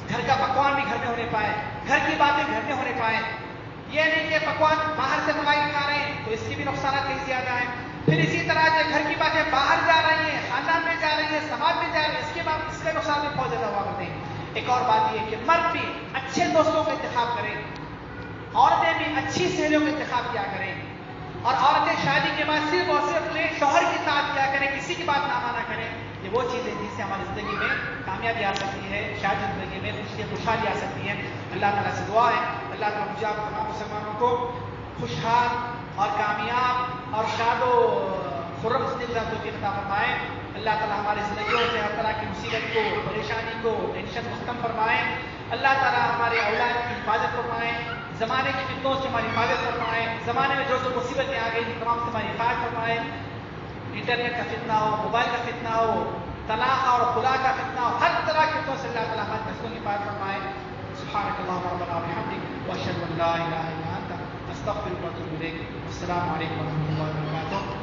گھر کا پکوان بھی گھر میں ہونے پائے، گھر کی باتیں گھر میں ہونے پائیں۔ یہ نہیں کہ پکوان باہر سے منگائی کھا رہے ہیں تو اس کی بھی نقصانات کہیں زیادہ ہیں، پھر اسی طرح جو گھر کی باتیں باہر جا رہی ہیں، خاندان میں جا رہی ہیں، سماج میں جا رہی ہیں، اس کے نقصان بھی بہت زیادہ ہوا کرتے ہیں۔ ایک اور بات یہ کہ مرد بھی اچھے دوستوں کا انتخاب کریں، عورتیں بھی اچھی سہیلیوں کا انتخاب کیا کریں، اور عورتیں شادی کے بعد صرف اور صرف اپنے شوہر کی اطاعت کیا کریں، کسی کی بات نہ مانا کریں۔ یہ وہ چیزیں جن سے ہماری زندگی میں کامیابی آ سکتی ہے، شادی زندگی میں خوشحالی آ سکتی ہے۔ اللہ تعالیٰ سے دعا ہے اللہ تعالیٰ مجھے آپ تمام مسلمانوں کو خوشحال اور کامیاب اور شاد و خرم زندگی گزارنے کی توفیق عطا فرمائے۔ اللہ تعالیٰ ہماری زندگیوں سے ہر طرح کی مصیبت کو، پریشانی کو، ٹینشن کو ختم فرمائے۔ اللہ تعالیٰ ہمارے اولاد کی حفاظت فرمائے، زمانے کی فتنوں سے ہماری حفاظت فرمائے، زمانے میں جو مصیبتیں آ گئی تمام سے ہماری حفاظت فرمائے۔ انٹرنیٹ کا فتنہ ہو، موبائل کا فتنہ ہو، طلاق اور خلا کا فتنہ ہو، ہر طرح کے فتنوں سے اللہ تعالیٰ ہمارے نسلوں کی حفاظت فرمائے۔ سبحانک اللہم ربنا وبحمدک واشہد ان لا الہ الا انت استغفرک واتوب الیک۔ السلام علیکم ورحمۃ اللہ وبرکاتہ۔